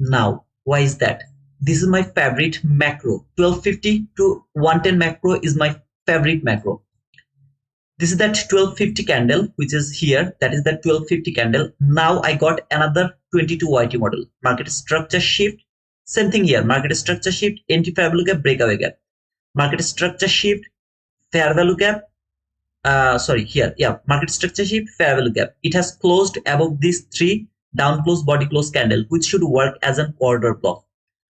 S1: now. Why is that? This is my favorite macro. 1250 to 110 macro is my favorite macro. This is that 1250 candle, which is here. That is that 1250 candle. Now I got another 22 YT model. Market structure shift. Same thing here. Market structure shift, entry fair value gap, breakaway gap. Market structure shift, fair value gap. Market structure shift, fair value gap. It has closed above these 3 down close body close candle, which should work as an order block.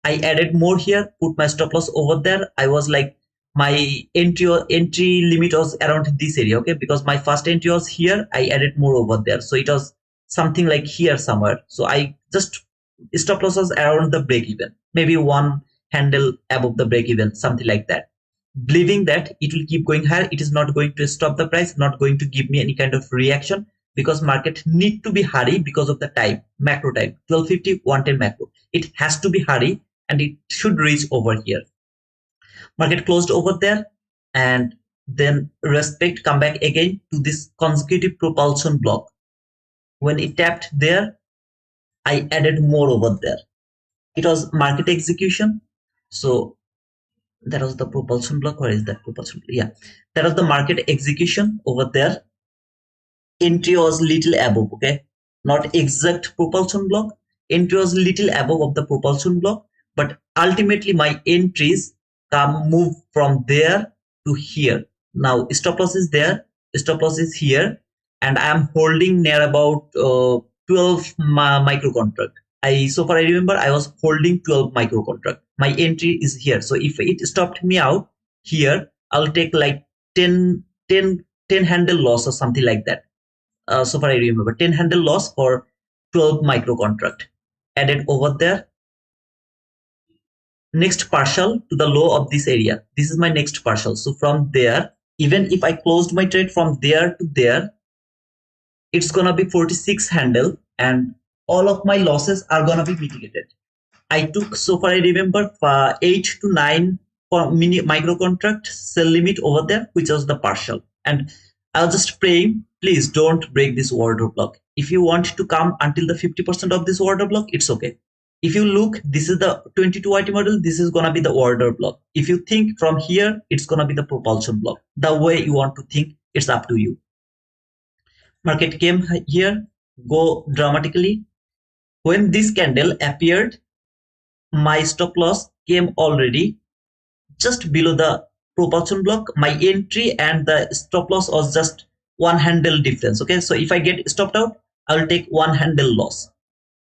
S1: I added more here, put my stop loss over there. I was like, my entry limit was around this area. Okay, because my first entry was here, I added more over there, so it was something like here somewhere. So I just stop loss was around the break even, maybe 1 handle above the break even, something like that, believing that it will keep going higher. It is not going to stop the price, not going to give me any kind of reaction, because market need to be hurry because of the time, macro time, 1250 110 macro. It has to be hurry and it should reach over here. Market closed over there, and then respect come back again to this consecutive propulsion block. When it tapped there, I added more over there. It was market execution. So that was the propulsion block. Where is that propulsion? Yeah, that was the market execution over there. Entry was little above, okay, not exact propulsion block. Entry was little above of the propulsion block, but ultimately my entries come move from there to here. Now stop loss is there, stop loss is here, and I am holding near about 12 micro contract. I so far I remember I was holding 12 micro contract. My entry is here, so if it stopped me out here, I'll take like 10 handle loss or something like that. So far I remember 10 handle loss for 12 micro contract added over there. Next partial to the low of this area, this is my next partial. So from there, even if I closed my trade from there to there, it's gonna be 46 handle, and all of my losses are gonna be mitigated. I took, so far I remember, 8 to 9 for micro contract sell limit over there, which was the partial. And I was just praying, please don't break this order block. If you want to come until the 50% of this order block, it's okay. If you look, this is the 22 IT model, this is gonna be the order block. If you think from here, it's gonna be the propulsion block. The way you want to think, it's up to you. Market came here, go dramatically. When this candle appeared, my stop loss came already just below the propulsion block. My entry and the stop loss was just one handle difference. Okay, so if I get stopped out, I'll take one handle loss.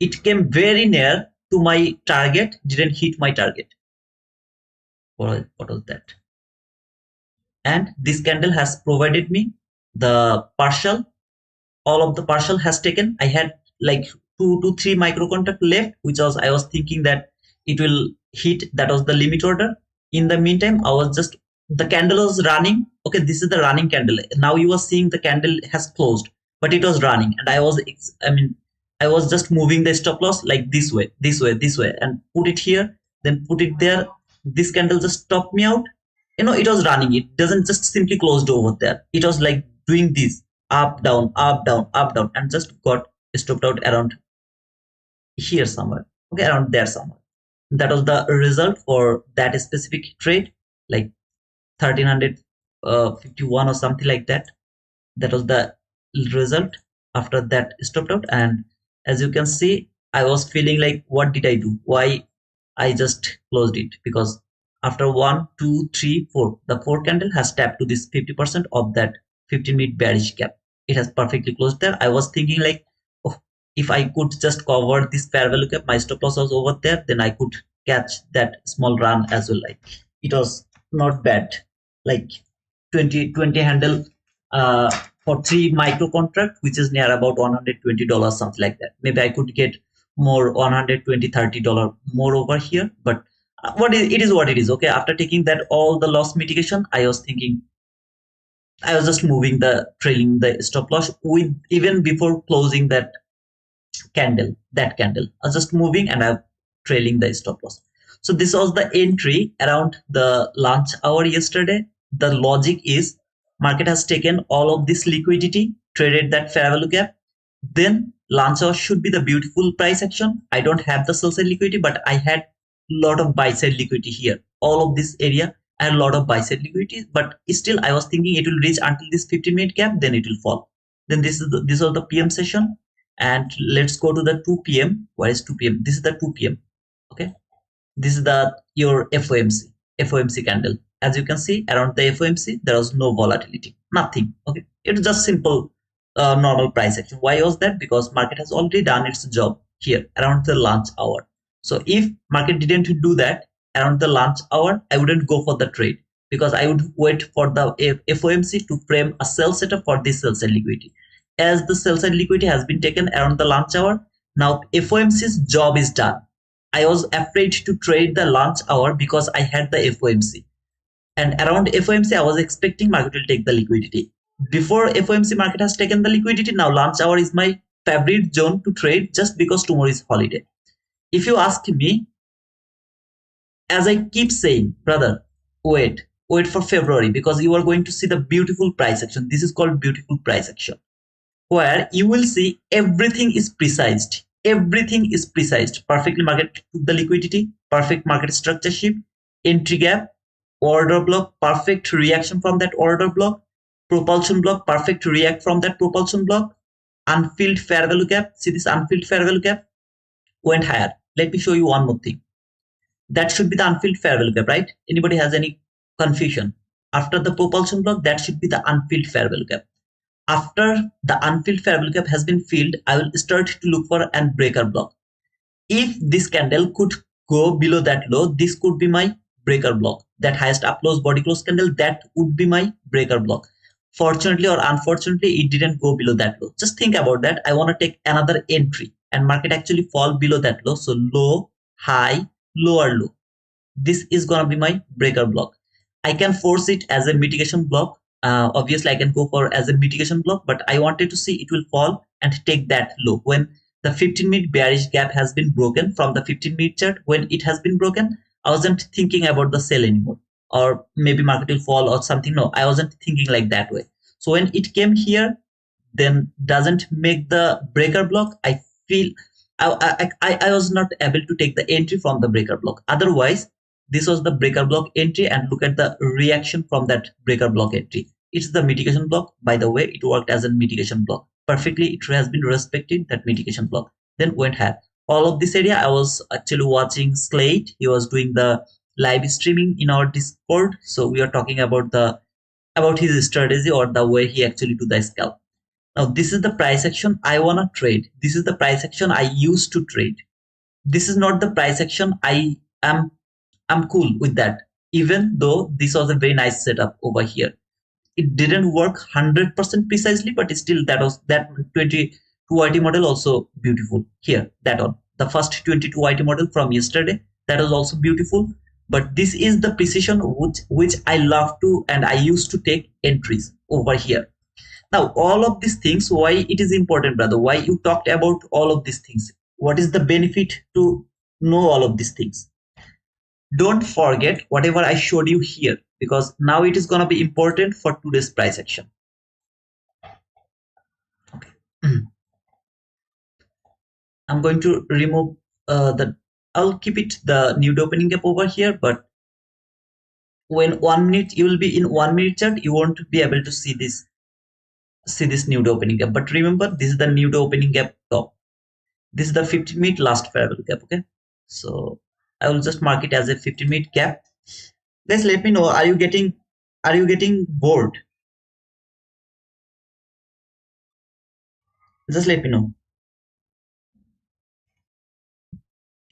S1: It came very near to my target, didn't hit my target. What was that? And this candle has provided me the partial. All of the partial has taken. I had like 2 to 3 micro contract left, which was, I was thinking that it will hit, that was the limit order. In the meantime, I was just, the candle was running. Okay, this is the running candle. Now you are seeing the candle has closed, but it was running, and I was just moving the stop loss like this way, and put it here, then put it there. This candle just stopped me out. It was running. It doesn't just simply closed over there. It was like doing this up, down, up, down, up, down, and just got stopped out around here somewhere. Okay, around there somewhere. That was the result for that specific trade, like 1351 or something like that. That was the result after that stopped out. And as you can see, I was feeling like, what did I do? Why I just closed it? Because after 1, 2, 3, 4, the 4 candle has tapped to this 50% of that 15-minute bearish gap. It has perfectly closed there. I was thinking like, oh, if I could just cover this fair value gap, my stop loss was over there, then I could catch that small run as well. Like, it was not bad, like 20 handle for 3 micro contract, which is near about $120, something like that. Maybe I could get more, $120-$30 more over here, but it is what it is. Okay, after taking that all the loss mitigation, I was thinking, I was just moving the trailing the stop loss with, even before closing that candle, I was just moving and I'm trailing the stop loss. So this was the entry around the lunch hour yesterday. The logic is, market has taken all of this liquidity, traded that fair value gap, then lunch hour should be the beautiful price action. I don't have the sell side liquidity, but I had a lot of buy side liquidity here. All of this area, I had a lot of buy side liquidity, but still I was thinking it will reach until this 15-minute gap, then it will fall. Then this was the PM session, and let's go to the 2 p.m. Where is 2 p.m.? This is the 2 p.m. Okay, this is your FOMC candle. As you can see, around the FOMC there was no volatility, nothing. Okay, it was just simple normal price action. Why was that? Because market has already done its job here around the lunch hour. So if market didn't do that around the lunch hour, I wouldn't go for the trade, because I would wait for the FOMC to frame a sell setup for this sell side liquidity. As the sell side liquidity has been taken around the lunch hour, now FOMC's job is done. I was afraid to trade the lunch hour because I had the FOMC. And around FOMC, I was expecting market will take the liquidity. Before FOMC market has taken the liquidity, now lunch hour is my favorite zone to trade just because tomorrow is holiday. If you ask me, as I keep saying, brother, wait for February because you are going to see the beautiful price action. This is called beautiful price action, where you will see everything is precised. Everything is precised. Perfectly market took the liquidity, perfect market structure shift, entry gap, order block, perfect reaction from that order block, propulsion block, perfect react from that propulsion block, unfilled fair value gap. See this unfilled fair value gap went higher. Let me show you one more thing. That should be the unfilled fair value gap, right? Anybody has any confusion? After the propulsion block, that should be the unfilled fair value gap. After the unfilled fair value gap has been filled, I will start to look for an breaker block. If this candle could go below that low, this could be my breaker block. That highest up close body close candle, that would be my breaker block. Fortunately or unfortunately, it didn't go below that low. Just think about that. I want to take another entry and market actually fall below that low. So low, high, lower low. This is gonna be my breaker block. I can force it as a mitigation block. Obviously, I can go for as a mitigation block, but I wanted to see it will fall and take that low when the 15-minute bearish gap has been broken from the 15-minute chart. When it has been broken, I wasn't thinking about the sell anymore, or maybe market will fall or something. No, I wasn't thinking like that way. So when it came here, then doesn't make the breaker block. I feel I was not able to take the entry from the breaker block. Otherwise, this was the breaker block entry, and look at the reaction from that breaker block entry. It's the mitigation block. By the way, it worked as a mitigation block perfectly. It has been respected that mitigation block. Then went higher. All of this area, I was actually watching Slate. He was doing the live streaming in our Discord. So we are talking about his strategy or the way he actually do the scalp. Now this is the price action I wanna trade. This is the price action I used to trade. This is not the price action I'm cool with that. Even though this was a very nice setup over here. It didn't work 100% precisely, but still that 22 YT model also beautiful. Here, that one. The first 22 YT model from yesterday, that was also beautiful. But this is the precision which I love to and I used to take entries over here. Now, all of these things, why it is important, brother? Why you talked about all of these things? What is the benefit to know all of these things? Don't forget whatever I showed you here, because now it is going to be important for today's price action. Okay. I'm going to remove I'll keep it the nude opening gap over here, but when 1 minute you will be in 1 minute chart, you won't be able to see this nude opening gap. But remember, this is the nude opening gap top. This is the 15-minute last fair value gap. Okay, so I will just mark it as a 15-minute gap. Guys, let me know, are you getting bored? Just let me know.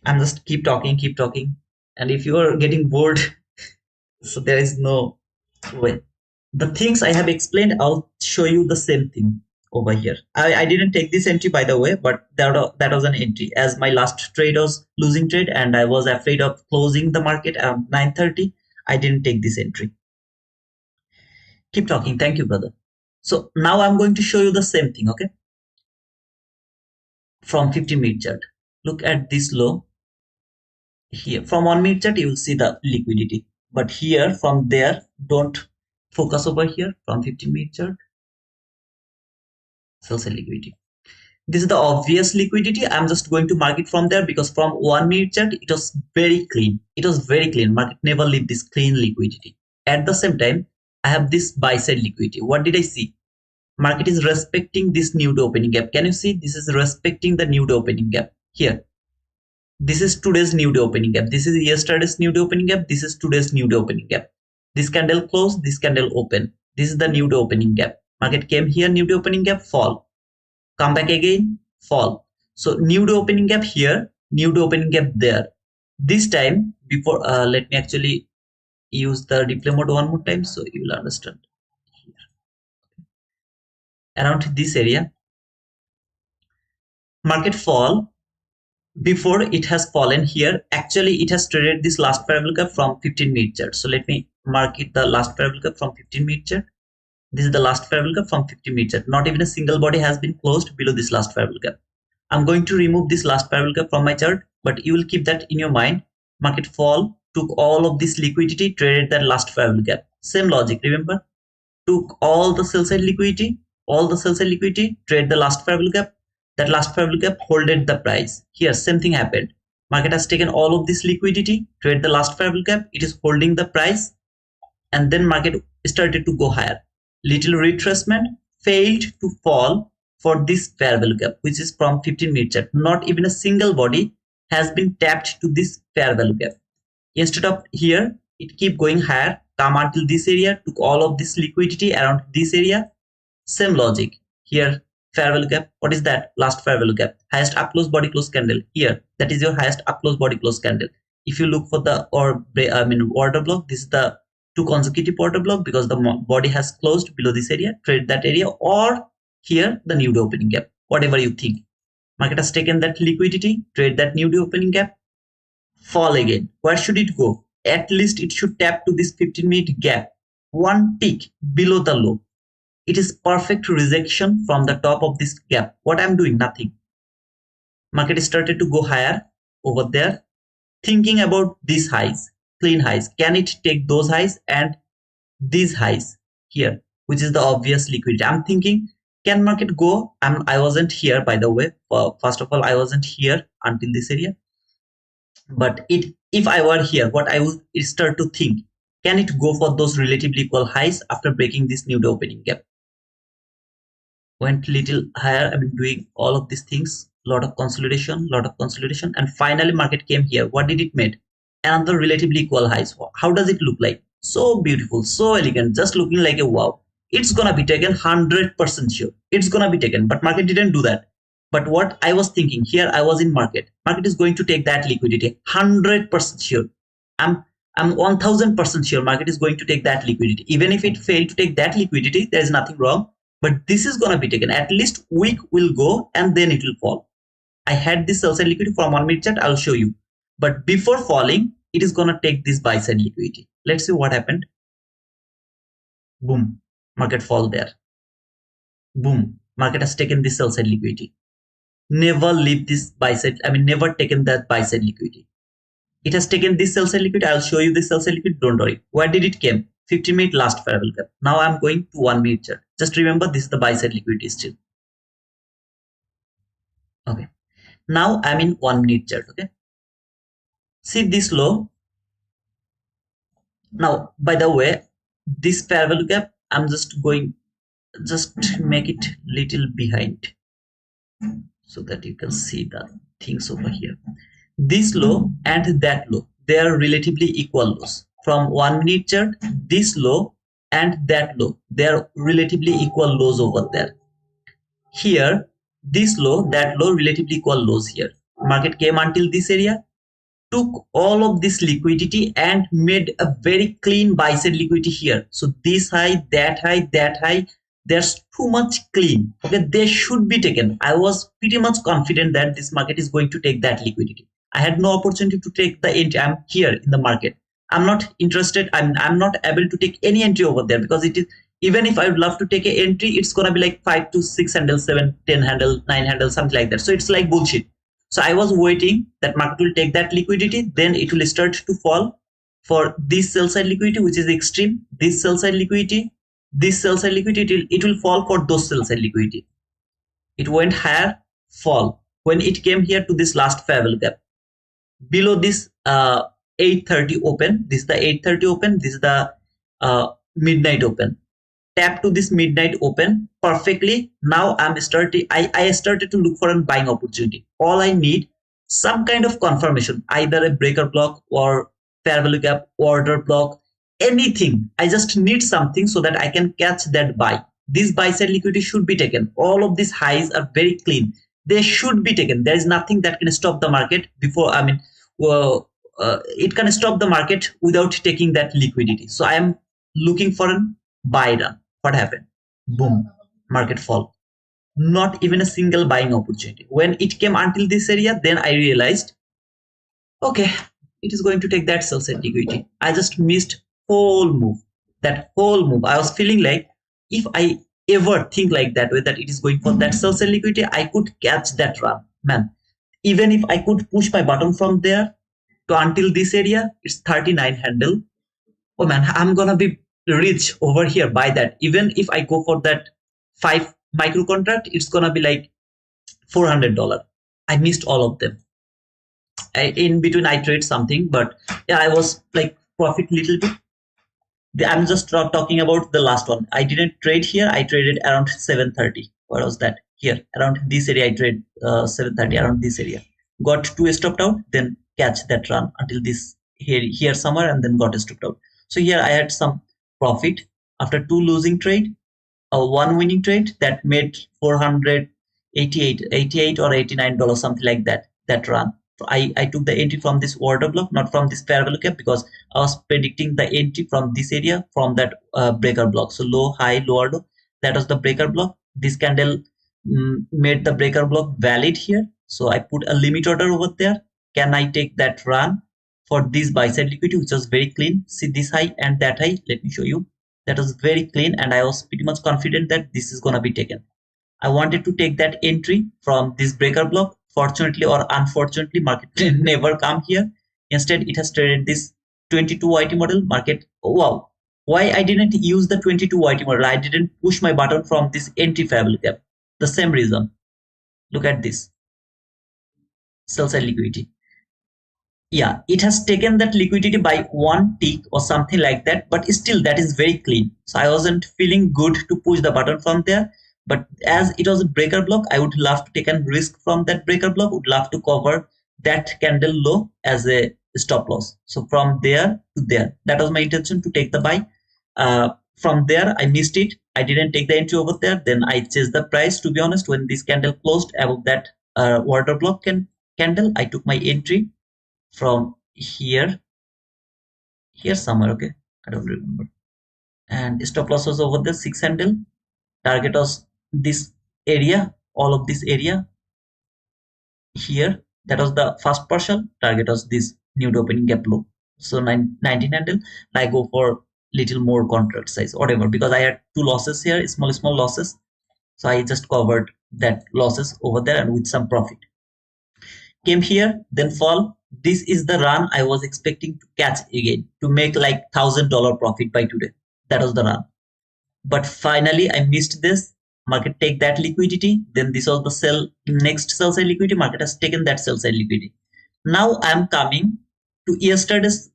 S1: I'm just keep talking, and if you are getting bored, so there is no way. The things I have explained, I'll show you the same thing over here. I didn't take this entry, by the way, but that was an entry, as my last trade was losing trade and I was afraid of closing the market at 9:30. I didn't take this entry. Keep talking. Thank you, brother. So now I'm going to show you the same thing, okay? From 15-minute chart. Look at this low. Here, from 1 minute chart, you will see the liquidity. But here, from there, don't focus over here from 15-minute chart. Sell liquidity. This is the obvious liquidity. I'm just going to mark it from there because from 1 minute chart, it was very clean. It was very clean. Market never leave this clean liquidity. At the same time, I have this buy side liquidity. What did I see? Market is respecting this nude opening gap. Can you see? This is respecting the nude opening gap here. This is today's nude opening gap. This is yesterday's nude opening gap. This is today's nude opening gap. This candle close, this candle open. This is the nude opening gap. Market came here, nude opening gap, fall. Come back again, fall. So nude opening gap here, nude opening gap there. This time, before, let me actually use the replay mode one more time so you will understand. Here. Around this area, market fall, before it has fallen here. Actually, it has traded this last parabolic gap from 15-minute chart. So let me mark it the last parabolic gap from 15-minute chart. This is the last parabolic gap from 15-minute chart. Not even a single body has been closed below this last parabolic gap. I'm going to remove this last parabolic gap from my chart, but you will keep that in your mind. Market fall, took all of this liquidity, traded that last parabolic gap. Same logic, remember? Took all the sell side liquidity, trade the last parabolic gap. That last parabolic gap holded the price. Here, same thing happened. Market has taken all of this liquidity, trade the last parabolic gap. It is holding the price, and then market started to go higher. Little retracement, failed to fall for this parabolic gap, which is from 15-minute chart. Not even a single body has been tapped to this parabolic gap. Instead of here, it keep going higher, come until this area, took all of this liquidity around this area. Same logic here. Parabolic gap, what is that? Last parabolic gap, highest up close body close candle. Here, that is your highest up close body close candle. If you look for the order block, this is the two consecutive order block, because the body has closed below this area, trade that area, or here the new day opening gap, whatever you think. Market has taken that liquidity, trade that new day opening gap, fall again. Where should it go? At least it should tap to this 15-minute gap, one tick below the low. It is perfect rejection from the top of this gap. What I'm doing? Nothing. Market started to go higher over there, thinking about these highs, clean highs. Can it take those highs and these highs here, which is the obvious liquidity? I'm thinking, can market go? I wasn't here, by the way. First of all, I wasn't here until this area. But if I were here, what I would start to think, can it go for those relatively equal highs after breaking this new day opening gap? Went little higher. Doing all of these things, lot of consolidation, and finally market came here. What did it made? Another relatively equal highs. How does it look like? So beautiful, so elegant, just looking like a wow. It's gonna be taken, 100% sure. It's gonna be taken, but market didn't do that. But what I was thinking, here I was in market is going to take that liquidity, 100% sure. I'm 1000% sure market is going to take that liquidity. Even if it failed to take that liquidity, there is nothing wrong, but this is going to be taken. At least week will go and then it will fall. I had this sell side liquidity from 1-minute chart. I'll show you. But before falling, it is going to take this buy side liquidity. Let's see what happened. Boom, market fall there. Boom, market has taken this sell side liquidity. Never leave this buy side. Never taken that buy side liquidity. It has taken this sell side liquidity. I'll show you this sell side liquidity. Don't worry. Where did it came? 15-minute last parabolic gap. Now I'm going to 1-minute chart. Just remember, this is the buy side liquidity still. Okay. Now I'm in 1-minute chart. Okay. See this low. Now, by the way, this parabolic gap, I'm just make it little behind so that you can see the things over here. This low and that low, they are relatively equal lows. From 1-minute chart, this low and that low, they are relatively equal lows over there. Here, this low, that low, relatively equal lows here. Market came until this area, took all of this liquidity and made a very clean buy side liquidity here. So this high, that high, that high, there's too much clean. Okay, they should be taken. I was pretty much confident that this market is going to take that liquidity. I had no opportunity to take the entry. I'm here in the market. I'm not interested. I'm not able to take any entry over there, because it is, even if I would love to take an entry, it's gonna be like 5 to 6 handle, 7, 10 handle, 9 handle, something like that. So it's like bullshit. So I was waiting that market will take that liquidity, then it will start to fall for this sell side liquidity, which is extreme. This sell side liquidity, it will fall for those sell side liquidity. It went higher, fall. When it came here to this last parabolic gap, below this 8:30 open, this is the 8:30 open, this is the midnight open. Tap to this midnight open perfectly. Now I started to look for a buying opportunity. All I need, some kind of confirmation, either a breaker block or parabolic gap, order block, anything. I just need something so that I can catch that buy. This buy side liquidity should be taken. All of these highs are very clean. They should be taken. There is nothing that can stop the market before. It can stop the market without taking that liquidity. So I am looking for a buy run. What happened? Boom, market fall. not even a single buying opportunity. When it came until this area, then I realized, okay, it is going to take that sell side liquidity. I just missed whole move. That whole move. I was feeling like if I ever think like that way that it is going for that sell side liquidity, I could catch that run. Man, even if I could push my button from there to until this area, it's 39 handle. Oh man, I'm gonna be rich over here by that. Even if I go for that 5 micro contract, it's gonna be like $400. I missed all of them. In between I trade something, but yeah, I was like profit little bit. I'm just talking about the last one. I didn't trade here. I traded around 7:30. What was that? Here around this area, I trade 7:30 around this area. Got two stopped out, then catch that run until this here somewhere, and then got stopped out. So here I had some profit after two losing trade, one winning trade that made 488 or $89, something like that. That run. I took the entry from this order block, not from this fair value cap, because I was predicting the entry from this area, from that breaker block. So low, high, lower low. That was the breaker block. This candle made the breaker block valid here. So I put a limit order over there. Can I take that run for this buy side liquidity, which was very clean? See this high and that high. Let me show you. That was very clean, and I was pretty much confident that this is gonna be taken. I wanted to take that entry from this breaker block. Fortunately or unfortunately, market never come here. Instead, it has traded this 22 YT model market. Oh, wow. Why I didn't use the 22 YT model? I didn't push my button from this entry fair value gap. The same reason. Look at this. Sell side liquidity. Yeah, it has taken that liquidity by one tick or something like that, but still that is very clean. So I wasn't feeling good to push the button from there. But as it was a breaker block, I would love to take a risk from that breaker block, would love to cover that candle low as a stop loss. So from there to there, that was my intention to take the buy. From there, I missed it. I didn't take the entry over there. Then I chased the price. To be honest, when this candle closed above that order block candle, I took my entry from here somewhere. Okay, I don't remember. And stop loss was over the 6 handle. Target was this area, all of this area here. That was the first partial. Target was this nude opening gap low. So 19 handle. I go for little more contract size, whatever, because I had two losses here, small losses. So I just covered that losses over there and with some profit. Came here, then fall. This is the run I was expecting to catch again, to make like $1,000 profit by today. That was the run. But finally I missed this. Market take that liquidity. Then this was the next sell side liquidity. Market has taken that sell side liquidity. Now I am coming to yesterday's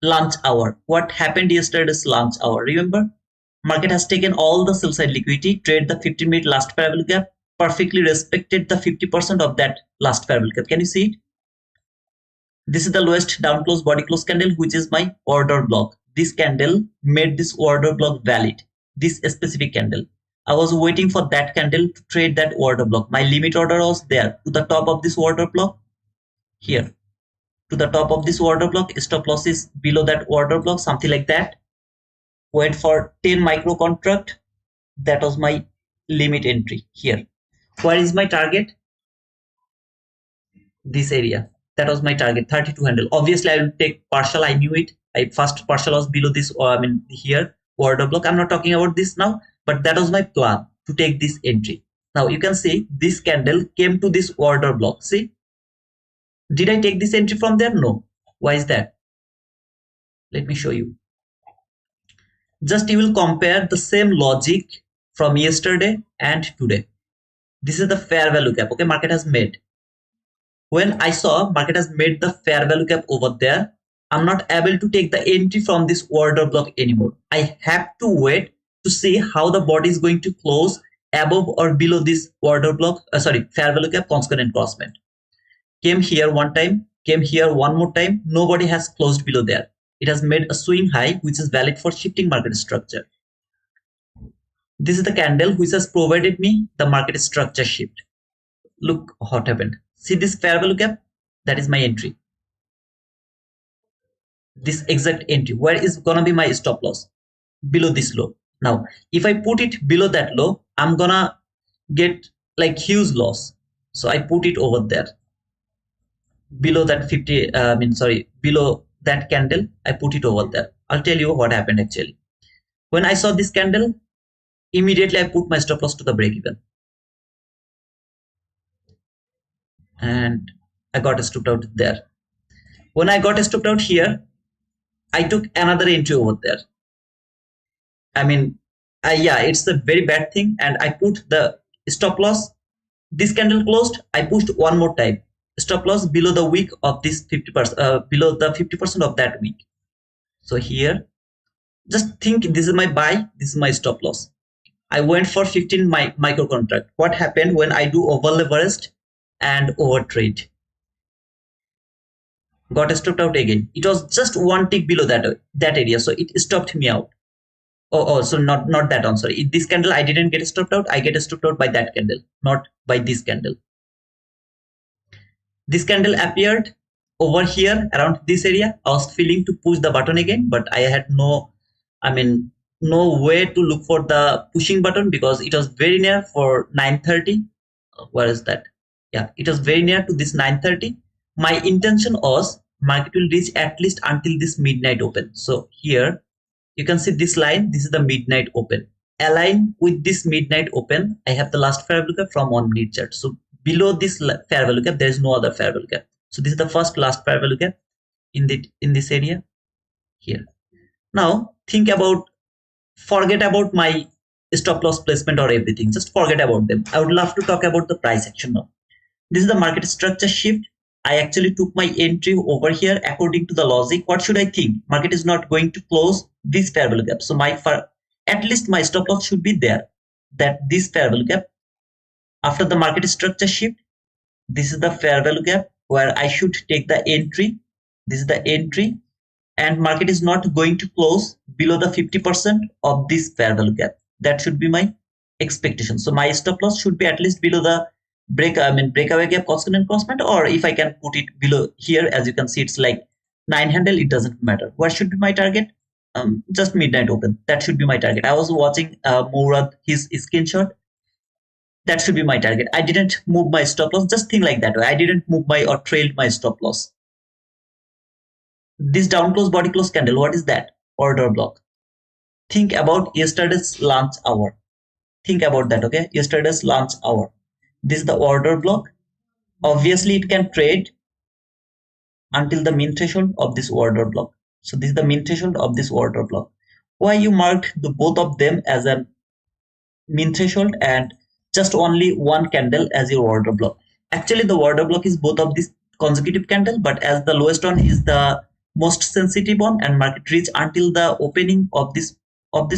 S1: lunch hour. What happened yesterday's lunch hour? Remember, market has taken all the sell side liquidity, trade the 15-minute last parallel gap, perfectly respected the 50% of that last parallel gap. Can you see it? This is the lowest down close body close candle, which is my order block. This candle made this order block valid. This specific candle. I was waiting for that candle to trade that order block. My limit order was there to the top of this order block. Here to the top of this order block. Stop loss is below that order block, something like that. Wait for 10 micro contract. That was my limit entry here. Where is my target? This area. That was my target, 32 handle. Obviously, I will take partial. I knew it. First partial was below this, here, order block. I'm not talking about this now, but that was my plan to take this entry. Now you can see this candle came to this order block. See, did I take this entry from there? No. Why is that? Let me show you. Just you will compare the same logic from yesterday and today. This is the fair value gap. Okay, market has made. When I saw market has made the fair value gap over there, I'm not able to take the entry from this order block anymore. I have to wait to see how the body is going to close above or below this order block, fair value gap, consequent crossment. Came here one time, came here one more time. Nobody has closed below there. It has made a swing high, which is valid for shifting market structure. This is the candle which has provided me the market structure shift. Look what happened. See this fair value gap? That is my entry. This exact entry. Where is gonna be my stop loss? Below this low. Now, if I put it below that low, I'm gonna get like huge loss. So I put it over there below that 50, below that candle, I put it over there. I'll tell you what happened actually. When I saw this candle, immediately I put my stop loss to the break even and I got stopped out there. When I got stopped out here, I took another entry over there. I mean, yeah, it's a very bad thing. And I put the stop loss. This candle closed. I pushed one more time. Stop loss below the wick of this 50%, below the 50% of that wick. So here, just think this is my buy, this is my stop loss. I went for 15 micro contract. What happened when I do over leveraged and over trade? Got stopped out again. It was just one tick below that area, so it stopped me out. Oh, so not that one. Sorry, this candle I didn't get stopped out. I get stopped out by that candle, not by this candle. This candle appeared over here around this area. I was feeling to push the button again, but I had I mean, no way to look for the pushing button because it was very near for 9:30. Where is that? Yeah, it was very near to this 9:30. My intention was market will reach at least until this midnight open. So here you can see this line. This is the midnight open. Align with this midnight open. I have the last fair value gap from 1 minute chart. So below this fair value gap, there is no other fair value gap. So this is the first last fair value gap in this area here. Now think about, forget about my stop loss placement or everything. Just forget about them. I would love to talk about the price action now. This is the market structure shift. I actually took my entry over here according to the logic. What should I think? Market is not going to close this fair value gap. So at least my stop loss should be there. That this fair value gap. After the market structure shift, this is the fair value gap where I should take the entry. This is the entry, and market is not going to close below the 50% of this fair value gap. That should be my expectation. So my stop loss should be at least below the breakaway gap constant crossment, or if I can put it below here, as you can see, it's like 9 handle. It doesn't matter. What should be my target? Just midnight open. That should be my target. I was watching Murad, his screenshot. That should be my target. I didn't move my stop loss. Just think like that way. I didn't move my or trailed my stop loss. This down close body close candle, what is that? Order block. Think about yesterday's lunch hour. Think about that, okay? Yesterday's lunch hour. This is the order block. Obviously, it can trade until the mean threshold of this order block. So this is the mean threshold of this order block. Why you marked the both of them as a mean threshold and just only one candle as your order block? Actually, the order block is both of these consecutive candle, but as the lowest one is the most sensitive one and market reach until the opening of this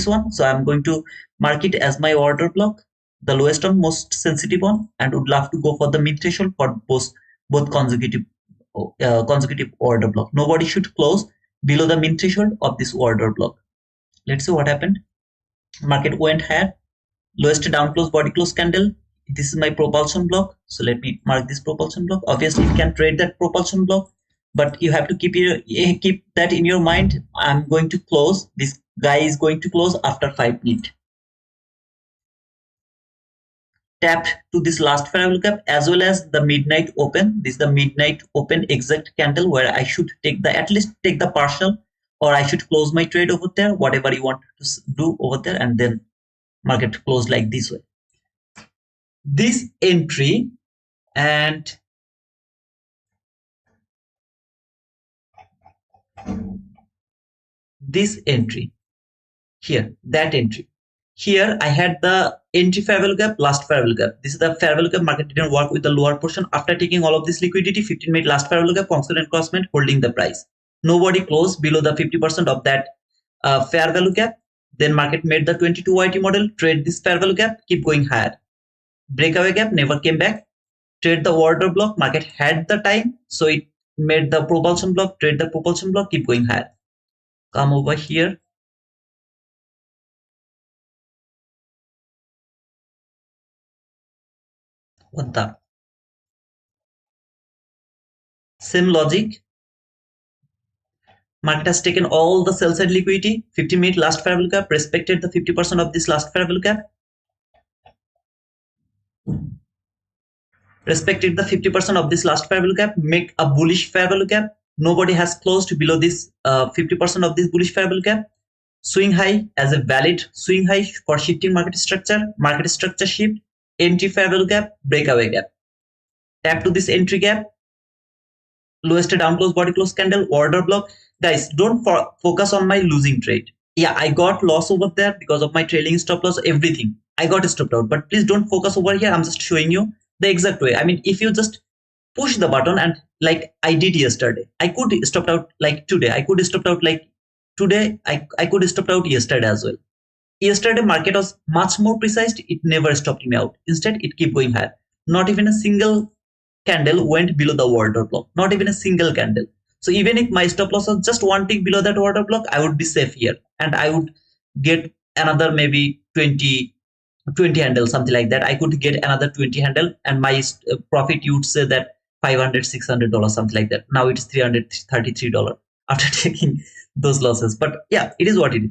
S1: one. So I'm going to mark it as my order block, the lowest one, most sensitive one, and would love to go for the mid threshold for both consecutive order block. Nobody should close below the mid threshold of this order block. Let's see what happened. Market went higher, lowest down close body close candle. This is my propulsion block. So let me mark this propulsion block. Obviously you can trade that propulsion block, but you have to keep that in your mind. I'm going to close, this guy is going to close after 5 minutes. Tapped to this last fair value gap as well as the midnight open. This is the midnight open exact candle where I should take the, at least take the partial, or I should close my trade over there, whatever you want to do over there, and then market close like this way. This entry and this entry here, that entry here, I had the entry fair value gap, last fair value gap. This is the fair value gap. Market didn't work with the lower portion. After taking all of this liquidity, 15-minute last fair value gap, constant crossment, holding the price. Nobody closed below the 50% of that fair value gap. Then market made the 22 YT model, trade this fair value gap, keep going higher. Breakaway gap, never came back. Trade the order block. Market had the time, so it made the propulsion block, trade the propulsion block, keep going higher. Come over here. What the? Same logic. Market has taken all the sell side liquidity, 50-minute last fair value gap, respected the 50% of this last fair value gap, respected the 50% of this last fair value gap, make a bullish fair value gap. Nobody has closed below this 50% of this bullish fair value gap. Swing high as a valid swing high for shifting market structure shift, entry fair value gap, breakaway gap. Tap to this entry gap, lowest down close body close candle, order block. Guys, don't focus on my losing trade. Yeah, I got loss over there because of my trailing stop loss, everything. I got stopped out, but please don't focus over here. I'm just showing you the exact way. I mean, if you just push the button and like I did yesterday, I could stop out like today. I could stop out like today. I could stop out yesterday as well. Yesterday market was much more precise. It never stopped me out. Instead, it kept going higher. Not even a single candle went below the order block. Not even a single candle. So even if my stop loss was just one tick below that order block, I would be safe here, and I would get another maybe 20 handle, something like that. I could get another 20 handle, and my profit, you would say that $500-$600, something like that. Now it is $333 after taking those losses. But yeah, it is what it is.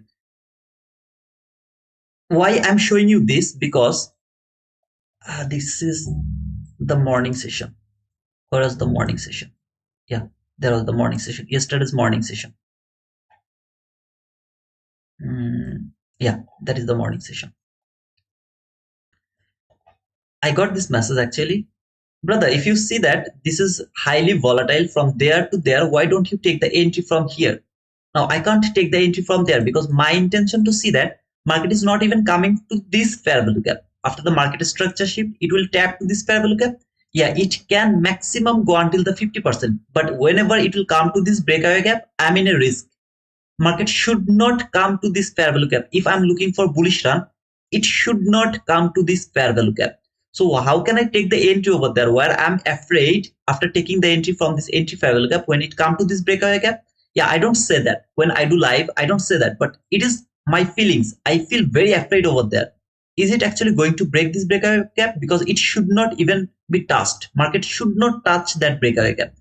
S1: Why I'm showing you this? Because this is the morning session. Where was the morning session? Yeah, there was the morning session. Yesterday's morning session. Yeah, that is the morning session. I got this message actually. Brother, if you see that this is highly volatile from there to there, why don't you take the entry from here? Now, I can't take the entry from there because my intention to see that market is not even coming to this fair value gap. After the market structure shift, it will tap to this fair value gap. Yeah, it can maximum go until the 50%. But whenever it will come to this breakaway gap, I'm in a risk. Market should not come to this fair value gap. If I'm looking for bullish run, it should not come to this fair value gap. So how can I take the entry over there where I'm afraid after taking the entry from this entry fair value gap when it come to this breakaway gap? Yeah, I don't say that. When I do live, I don't say that. But it is my feelings. I feel very afraid over there. Is it actually going to break this breakaway gap? Because it should not even be touched. Market should not touch that breakaway gap.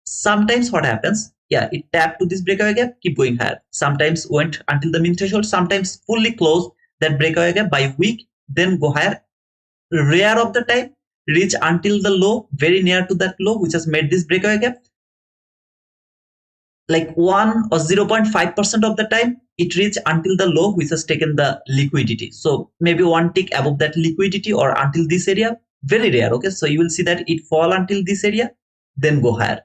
S1: Sometimes what happens? Yeah, it tapped to this breakaway gap, keep going higher. Sometimes went until the min threshold, sometimes fully closed that breakaway gap by week, then go higher. Rare of the time, reach until the low, very near to that low, which has made this breakaway gap. Like 1 or 0.5% of the time, it reached until the low, which has taken the liquidity. So maybe one tick above that liquidity or until this area, very rare. Okay, so you will see that it fall until this area, then go higher.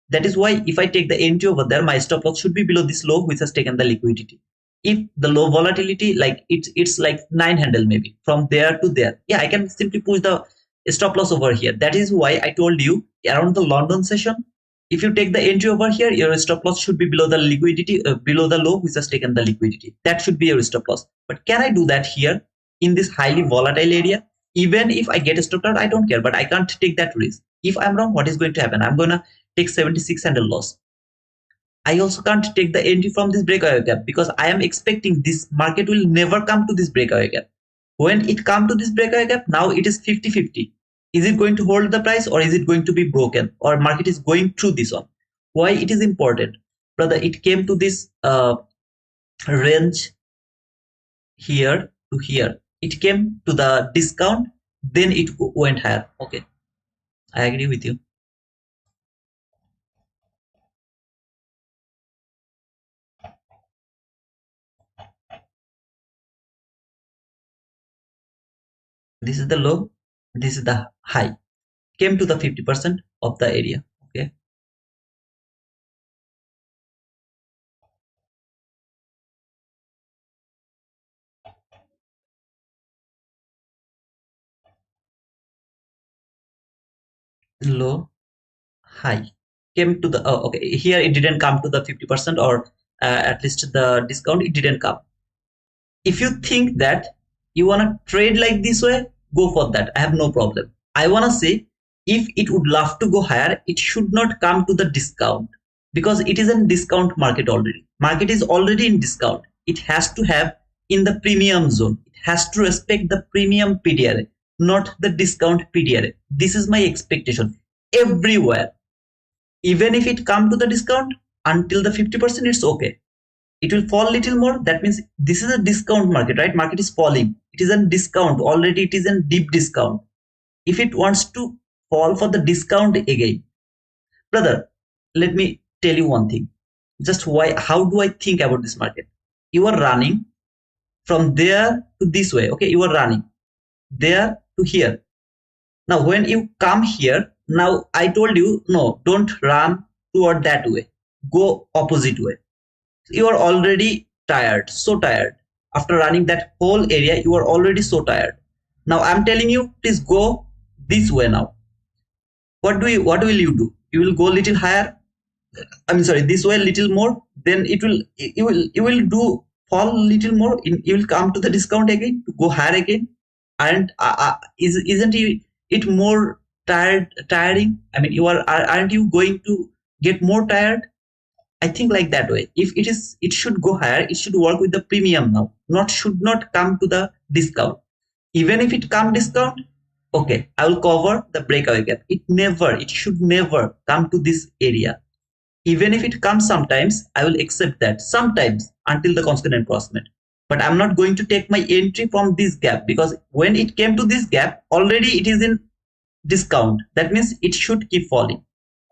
S1: That is why if I take the entry over there, my stop loss should be below this low, which has taken the liquidity. If the low volatility, like it's like 9 handle maybe from there to there, yeah, I can simply push the stop loss over here. That is why I told you around the London session, if you take the entry over here, your stop loss should be below the liquidity, below the low, which has taken the liquidity. That should be your stop loss. But can I do that here in this highly volatile area? Even if I get stopped out, I don't care, but I can't take that risk. If I'm wrong, what is going to happen? I'm gonna take 76 handle loss. I also can't take the entry from this breakaway gap because I am expecting this market will never come to this breakaway gap. When it comes to this breakaway gap, now it is 50-50. Is it going to hold the price or is it going to be broken, or market is going through this one? Why it is important? Brother, it came to this range here to here. It came to the discount, then it went higher. Okay, I agree with you. This is the low, this is the high. Came to the 50% of the area. Okay, low, high, came to the okay, here it didn't come to the 50%, or at least the discount, it didn't come. If you think that you want to trade like this way, go for that. I have no problem. I want to say if it would love to go higher, it should not come to the discount because it is a discount market already. Market is already in discount. It has to have in the premium zone. It has to respect the premium PDRA, not the discount PDRA. This is my expectation everywhere. Even if it come to the discount, until the 50%, it's okay. It will fall little more. That means this is a discount market, right? Market is falling. It is a discount. Already it is a deep discount. If it wants to fall for the discount again, brother, let me tell you one thing. Just why, how do I think about this market? You are running from there to this way. Okay, you are running there to here. Now, when you come here, now I told you, no, don't run toward that way. Go opposite way. You are already tired, so tired. After running that whole area, you are already so tired. Now I'm telling you, please go this way now. What will you do? You will go little higher. I mean, sorry, this way little more. Then you will do fall little more. You will come to the discount again to go higher again. And isn't it more tiring? I mean, aren't you going to get more tired? I think like that way. If it is, it should go higher. It should work with the premium now. Not should not come to the discount. Even if it come discount, okay, I will cover the breakaway gap. It should never come to this area. Even if it comes sometimes, I will accept that sometimes until the constant crossment. But I'm not going to take my entry from this gap, because when it came to this gap, already it is in discount. That means it should keep falling.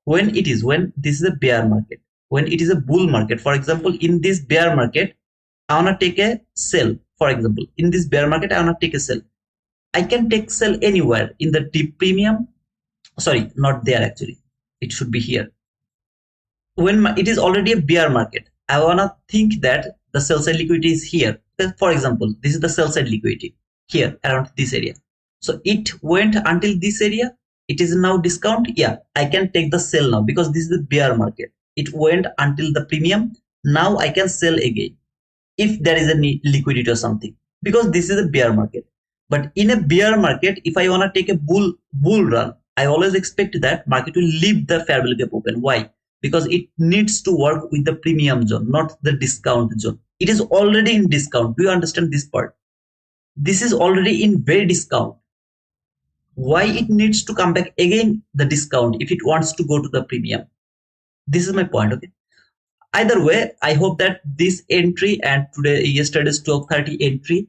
S1: When this is a bear market, when it is a bull market, for example, in this bear market, I want to take a sell. For example, in this bear market, I want to take a sell. I can take sell anywhere in the deep premium. Sorry, not there actually. It should be here. When it is already a bear market, I want to think that the sell side liquidity is here. For example, this is the sell side liquidity here around this area. So it went until this area. It is now discount. Yeah, I can take the sell now because this is the bear market. It went until the premium. Now I can sell again if there is a liquidity or something, because this is a bear market. But in a bear market, if I want to take a bull run, I always expect that market will leave the fair value gap open. Why? Because it needs to work with the premium zone, not the discount zone. It is already in discount. Do you understand this part? This is already in very discount. Why it needs to come back again the discount if it wants to go to the premium? This is my point. Okay. Either way, I hope that this entry and yesterday's 12:30 entry,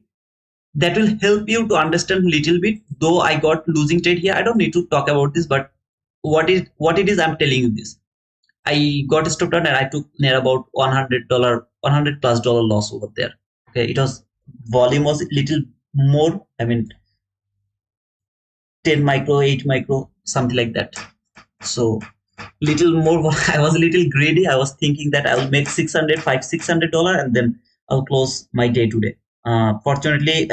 S1: that will help you to understand a little bit. Though I got losing trade here, I don't need to talk about this, but what it is, I'm telling you this. I got stopped out and I took near about $100, $100+ loss over there. Okay, it was volume was a little more. I mean, 10 micro, 8 micro, something like that. So little more. I was a little greedy. I was thinking that I will make $600 and then I'll close my day today. Unfortunately,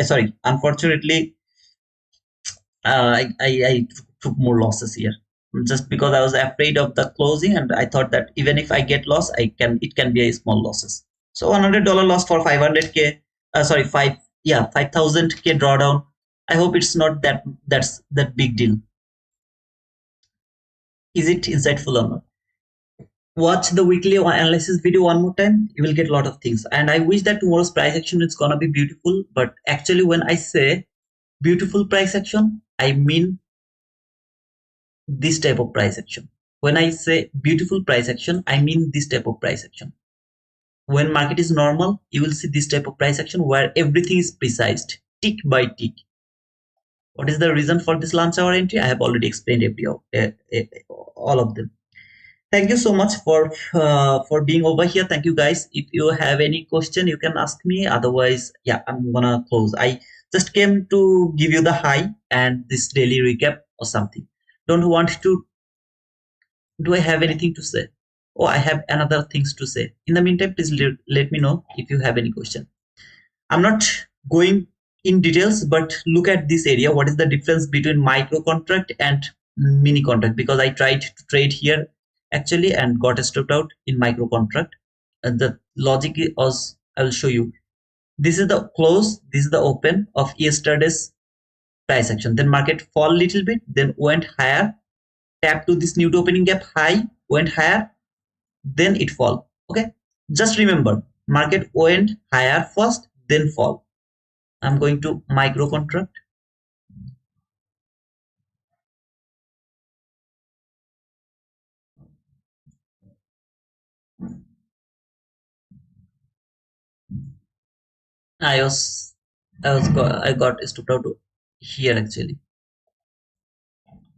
S1: I took more losses here just because I was afraid of the closing, and I thought that even if I get loss, it can be a small losses. So $100 loss for 500k. Sorry, 5,000k drawdown. I hope it's not that big deal. Is it insightful or not? Watch the weekly analysis video one more time. You will get a lot of things. And I wish that tomorrow's price action is gonna be beautiful. But actually, when I say beautiful price action, I mean this type of price action. When I say beautiful price action, I mean this type of price action. When market is normal, you will see this type of price action where everything is precised, tick by tick. What is the reason for this lunch hour entry? I have already explained all of them. Thank you so much for being over here. Thank you guys. If you have any question, you can ask me. Otherwise, yeah, I'm gonna close. I just came to give you the high and this daily recap or something. Don't want to. Do I have anything to say? Oh, I have another things to say. In the meantime, please let me know if you have any question. I'm not going in details, but look at this area. What is the difference between micro contract and mini contract? Because I tried to trade here actually and got stopped out in micro contract. And the logic was, I will show you. This is the close, this is the open of yesterday's price action. Then market fall a little bit, then went higher, tap to this new opening gap high, went higher, then it fall. Okay, just remember, market went higher first, then fall. I'm going to micro contract. I was I got stopped out here actually,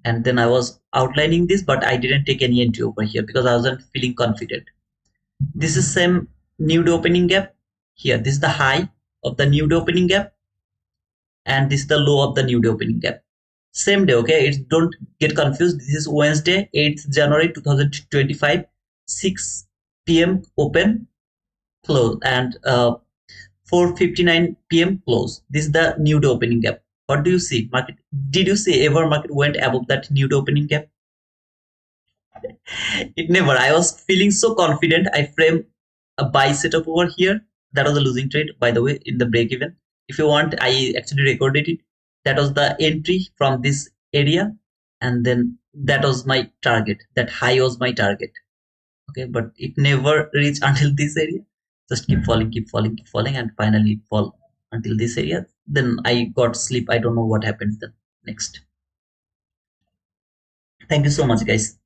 S1: and then I was outlining this, but I didn't take any entry over here because I wasn't feeling confident. This is same nude opening gap here. This is the high of the nude opening gap, and this is the low of the nude opening gap. Same day, okay? It's don't get confused. This is Wednesday, 8th January 2025, 6 p.m. open close and 4:59 p.m. close. This is the nude opening gap. What do you see? Market, did you see ever market went above that nude opening gap? It never. I was feeling so confident. I framed a buy setup over here. That was a losing trade, by the way, in the break even. If you want, I actually recorded it. That was the entry from this area, and then that was my target. That high was my target. Okay, but it never reached until this area. Just keep falling, keep falling, keep falling, and finally it fall until this area. Then I got sleep. I don't know what happened then next. Thank you so much, guys.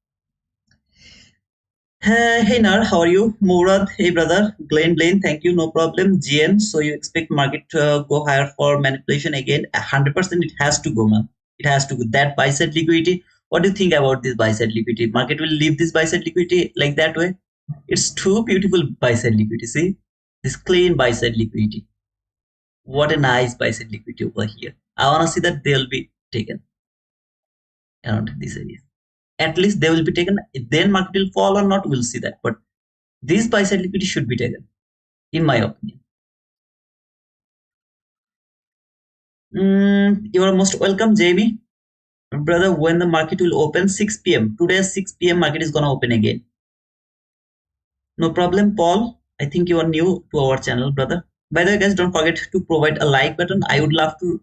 S1: Hey Nar, how are you? Murad, hey brother. Blaine, thank you, no problem. GN, so you expect market to go higher for manipulation again? 100% it has to go, man. It has to go. That buy side liquidity. What do you think about this buy side liquidity? Market will leave this buy side liquidity like that way? It's too beautiful buy side liquidity. See this clean buy side liquidity. What a nice buy side liquidity over here. I wanna see that they'll be taken around this area. At least they will be taken. Then market will fall or not, we'll see that. But this buy side liquidity should be taken, in my opinion. You are most welcome, JB. Brother, when the market will open 6 p.m. Today 6 p.m. market is gonna open again. No problem, Paul. I think you are new to our channel, brother. By the way, guys, don't forget to provide a like button. I would love to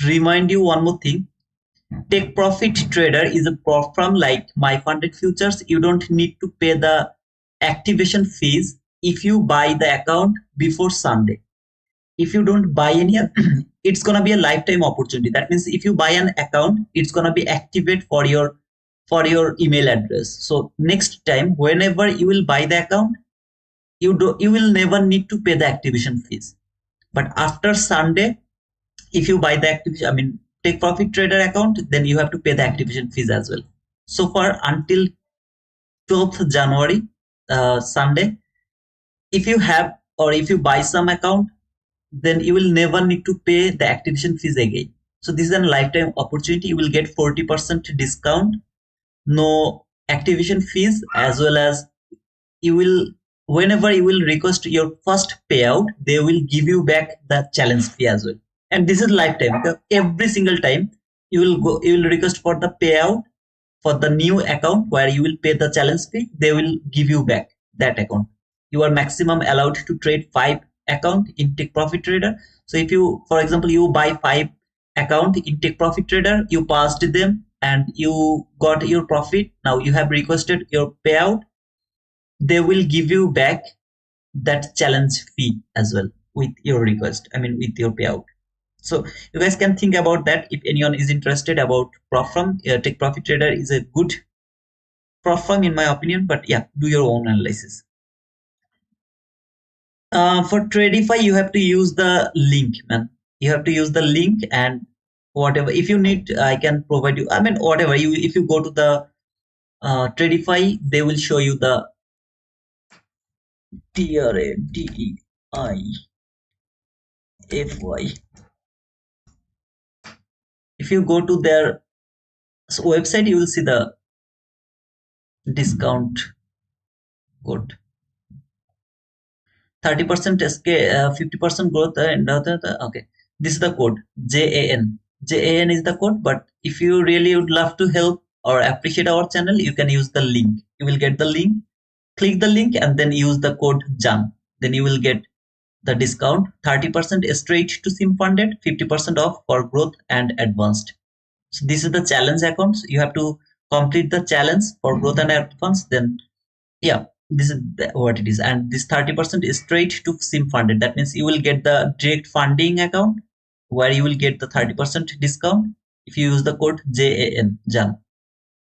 S1: remind you one more thing. Take profit trader is a platform like my funded futures. You don't need to pay the activation fees if you buy the account before Sunday. If you don't buy any, it's gonna be a lifetime opportunity. That means if you buy an account, it's gonna be activate for your email address. So next time, whenever you will buy the account, you will never need to pay the activation fees. But after Sunday, if you buy the activation, I mean take profit trader account, then you have to pay the activation fees as well. So far until 12th January, Sunday, if you have or if you buy some account, then you will never need to pay the activation fees again. So this is a lifetime opportunity. You will get 40% discount, no activation fees, as well as you will whenever you will request your first payout, they will give you back the challenge fee as well. And this is lifetime. Okay? Every single time you will request for the payout for the new account where you will pay the challenge fee, they will give you back that account. You are maximum allowed to trade 5 account in Take Profit Trader. So if you, for example, you buy 5 account in Take Profit Trader, you passed them and you got your profit. Now you have requested your payout. They will give you back that challenge fee as well with your request. I mean, with your payout. So you guys can think about that if anyone is interested about prop firm. Take Profit Trader is a good prop firm in my opinion, but yeah, do your own analysis. For Tradify, you have to use the link, man. You have to use the link and whatever. If you need, I can provide you. I mean, whatever you. If you go to the Tradify, they will show you the TRADEIFY. If you go to their website, you will see the discount code. 30% SK, 50% growth, and okay. This is the code JAN. JAN is the code, but if you really would love to help or appreciate our channel, you can use the link. You will get the link, click the link, and then use the code JAN. Then you will get the discount 30% straight to sim funded, 50% off for growth and advanced. So this is the challenge accounts. You have to complete the challenge for growth and advanced. Then yeah, this is what it is. And this 30% is straight to sim funded. That means you will get the direct funding account where you will get the 30% discount if you use the code JAN.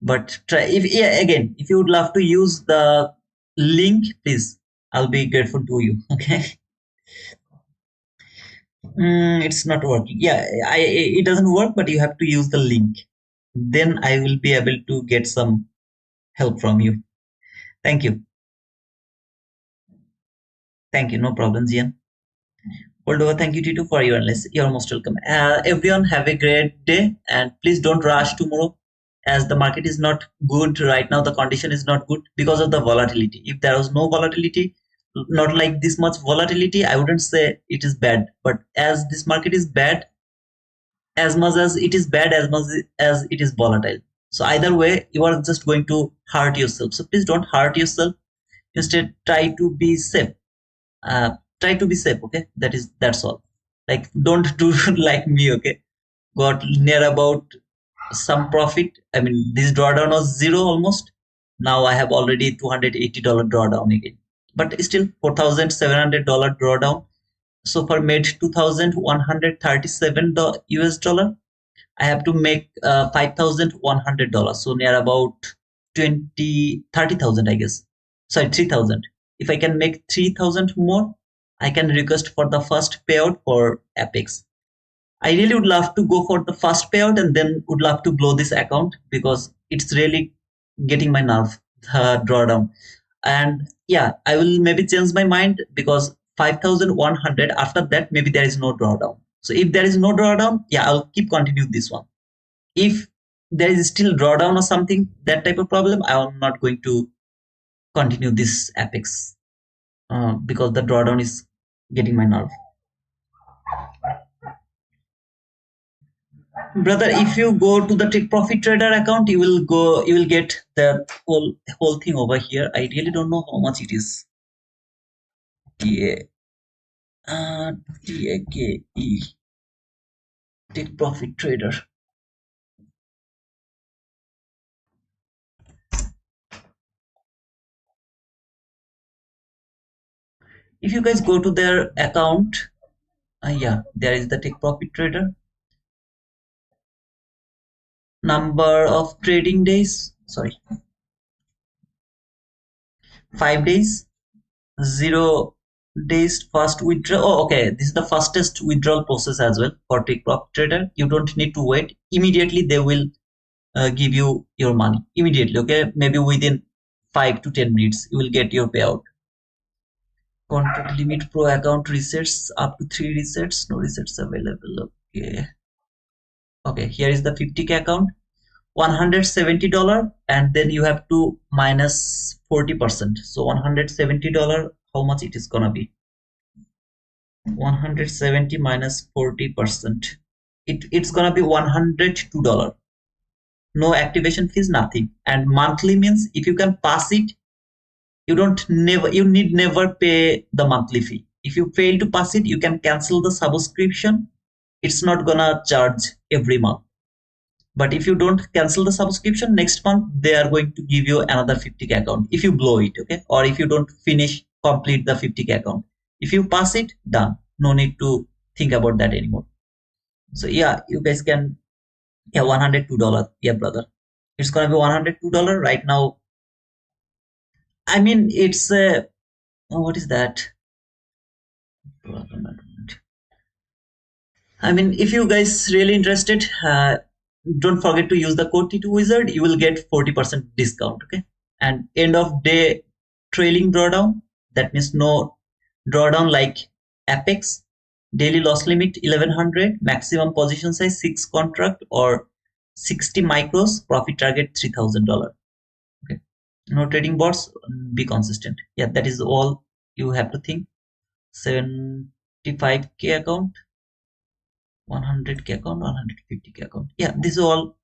S1: But try if yeah, again, if you would love to use the link, please, I'll be grateful to you. Okay. It's not working. Yeah, it doesn't work, but you have to use the link. Then I will be able to get some help from you. Thank you. Thank you. No problem, Jian. Moldova, thank you, Tito, for your analysis. You're most welcome. Everyone, have a great day, and please don't rush tomorrow, as the market is not good right now. The condition is not good because of the volatility. If there was no volatility, not like this much volatility, I wouldn't say it is bad. But as this market is bad, as much as it is bad, as much as it is volatile. So either way, you are just going to hurt yourself. So please don't hurt yourself. Instead, try to be safe. uh, Try to be safe, okay? That's all. Like, don't do like me, okay? Got near about some profit. I mean, this drawdown was zero almost. Now I have already $280 drawdown again, but still $4,700 drawdown. So far made 2,137 US dollar. I have to make $5,100, so near about 30,000, I guess. Sorry, 3,000. If I can make 3,000 more, I can request for the first payout for Apex. I really would love to go for the first payout and then would love to blow this account because it's really getting my nerve, the drawdown. And yeah, I will maybe change my mind because 5,100, after that, maybe there is no drawdown. So if there is no drawdown, yeah, I'll keep continue this one. If there is still drawdown or something, that type of problem, I'm not going to continue this Apex because the drawdown is getting my nerve. Brother, if you go to the Take Profit Trader account, you will get the whole thing over here. I really don't know how much it is. TAKE, Take Profit Trader. If you guys go to their account, yeah, there is the Take Profit Trader. Number of trading days, sorry, 5 days, 0 days first withdrawal. Oh, okay, this is the fastest withdrawal process as well for Take Profit Trader. You don't need to wait. Immediately they will give you your money immediately. Okay, maybe within 5 to 10 minutes you will get your payout. Contract limit pro account resets up to 3 resets. No resets available. Okay, here is the 50K account. $170, and then you have to minus 40%. So $170, how much it is gonna be? 170 minus 40%. It's gonna be $102. No activation fees, nothing. And monthly means if you can pass it, you need never pay the monthly fee. If you fail to pass it, you can cancel the subscription. It's not gonna charge every month. But if you don't cancel the subscription, next month they are going to give you another 50K account if you blow it, okay? Or if you don't complete the 50K account. If you pass it, done. No need to think about that anymore. So yeah, you guys can, yeah, $102. Yeah, brother. It's gonna be $102 right now. I mean, it's what is that? I mean, if you guys really interested, don't forget to use the code T2 Wizard. You will get 40% discount. Okay, and end of day trailing drawdown. That means no drawdown like Apex. Daily loss limit 1100. Maximum position size 6 contract or 60 micros. Profit target $3,000. Okay, no trading bots. Be consistent. Yeah, that is all you have to think. 75K account. 100K account, 150K account. Yeah, this is all.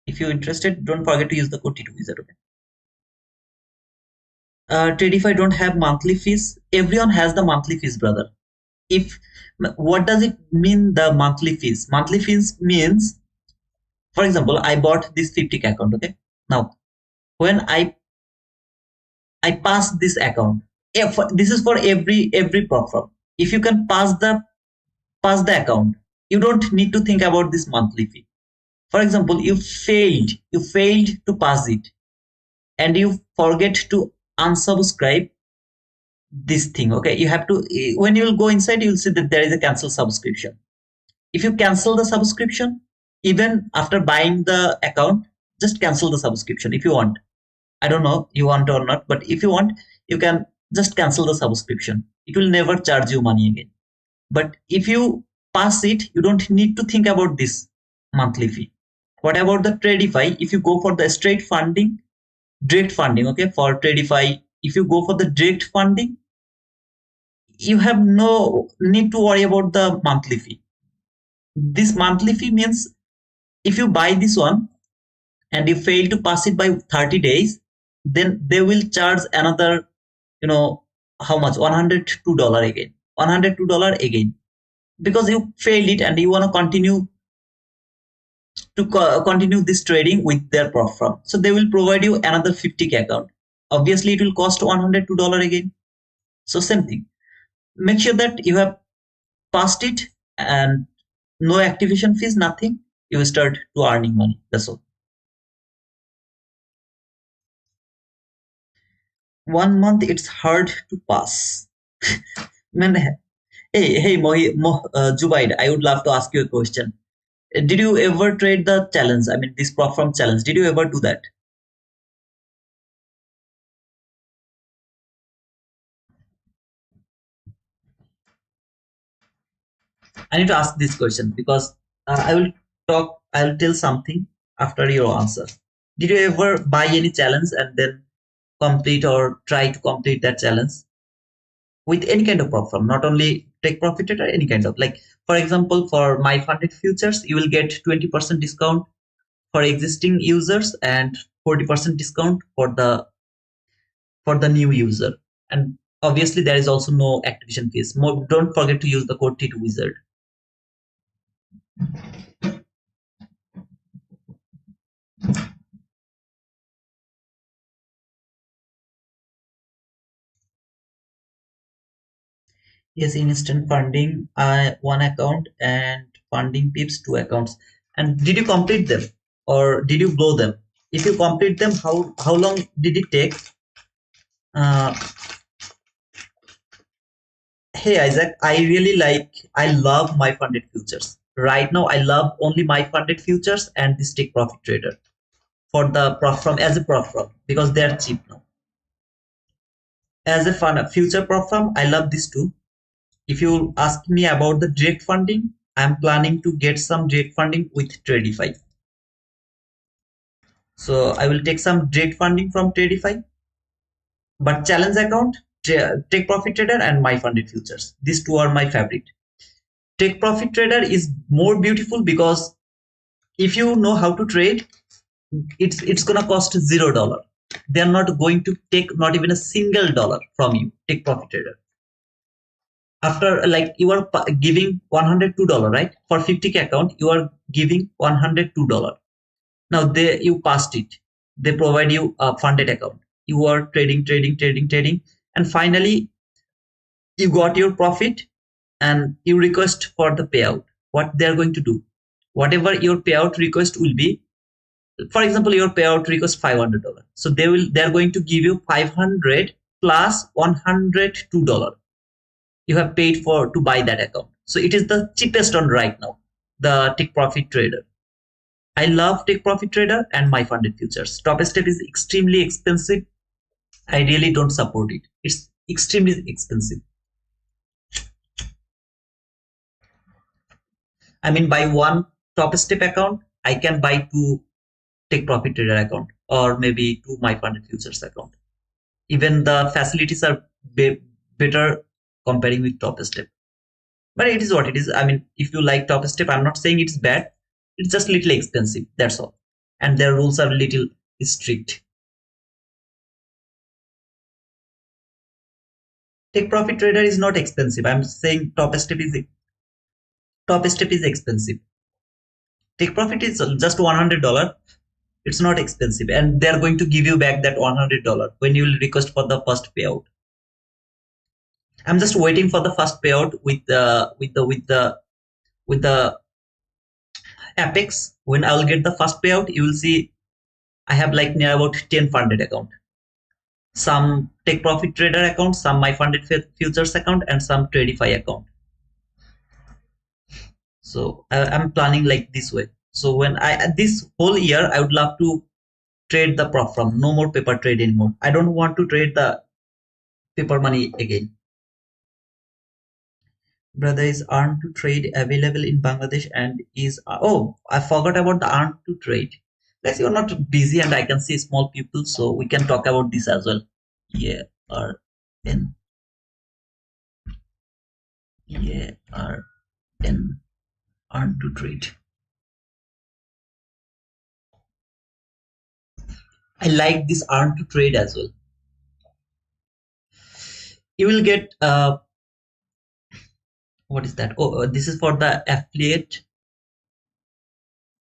S1: If you're interested, don't forget to use the code T2 Wizard. Okay. Tradify don't have monthly fees. Everyone has the monthly fees, brother. What does it mean, the monthly fees? Monthly fees means, for example, I bought this 50K account. Okay. Now, when I pass this account, this is for every platform. If you can pass the account, you don't need to think about this monthly fee. For example, you failed to pass it and you forget to unsubscribe, this thing. Okay, you have to, when you will go inside, you will see that there is a cancel subscription. If you cancel the subscription, even after buying the account, just cancel the subscription if you want. I don't know you want or not, but if you want, you can just cancel the subscription. It will never charge you money again. But if you pass it, you don't need to think about this monthly fee. What about the Tradify? If you go for the straight funding, direct funding, okay, for Tradify, if you go for the direct funding, you have no need to worry about the monthly fee. This monthly fee means if you buy this one and you fail to pass it by 30 days, then they will charge another, you know, how much? $102 again. $102 again. Because you failed it and you want to continue this trading with their prop firm. So they will provide you another 50K account. Obviously, it will cost $102 again. So same thing. Make sure that you have passed it and no activation fees, nothing. You will start to earning money. That's all. 1 month, it's hard to pass. Man, hey, Jubaid, I would love to ask you a question. Did you ever trade the challenge? I mean, this prop firm challenge. Did you ever do that? I need to ask this question because I will tell something after your answer. Did you ever buy any challenge and then complete or try to complete that challenge with any kind of prop firm, not only take profit or any kind of, like, for example, for my funded futures, you will get 20% discount for existing users and 40% discount for the new user. And obviously, there is also no activation fees. Don't forget to use the code T2 Wizard. Yes, instant funding, one account, and funding pips, two accounts. And did you complete them or did you blow them? If you complete them, how long did it take? Uh, hey Isaac, I love my funded futures. Right now, I love only my funded futures and this take profit trader for the prop firm as a prop firm because they are cheap now. As a future prop firm, I love this too. If you ask me about the direct funding, I'm planning to get some direct funding with Tradify. So I will take some direct funding from Tradify, but challenge account, take profit trader, and my funded futures. These two are my favorite. Take profit trader is more beautiful because if you know how to trade, it's gonna cost $0. They are not going to take not even a single dollar from you. Take profit trader. After, like, you are giving $102, right? For 50K account, you are giving $102. Now you passed it. They provide you a funded account. You are trading, and finally you got your profit and you request for the payout. What they are going to do? Whatever your payout request will be, for example, your payout request $500. So they are going to give you 500 plus $102 you have paid for to buy that account. So it is the cheapest one right now, the Take Profit Trader. I love Take Profit Trader and my funded futures. Top Step is extremely expensive. I really don't support it. It's extremely expensive. I mean, by one Top Step account, I can buy two Take Profit Trader account or maybe two my funded futures account. Even the facilities are better comparing with Top Step. But it is what it is. I mean, if you like Top Step, I'm not saying it's bad. It's just little expensive. That's all. And their rules are little strict. Take Profit Trader is not expensive. I'm saying Top Step is expensive. Take Profit is just $100. It's not expensive, and they're going to give you back that $100 when you will request for the first payout. I'm just waiting for the first payout with the Apex. When I'll get the first payout, you will see I have like near about 10 funded account. some take profit trader account, some my funded futures account, and some Tradify account. So I'm planning like this way. So when this whole year I would love to trade the prop from, no more paper trade anymore. I don't want to trade the paper money again. Brother, is earn to trade available in Bangladesh and is oh, I forgot about the earn to trade. Guys, you're not busy and I can see small people, so we can talk about this as well. Yeah, or in yeah, or in earn to trade. I like this earn to trade as well. You will get what is that? Oh, this is for the affiliate.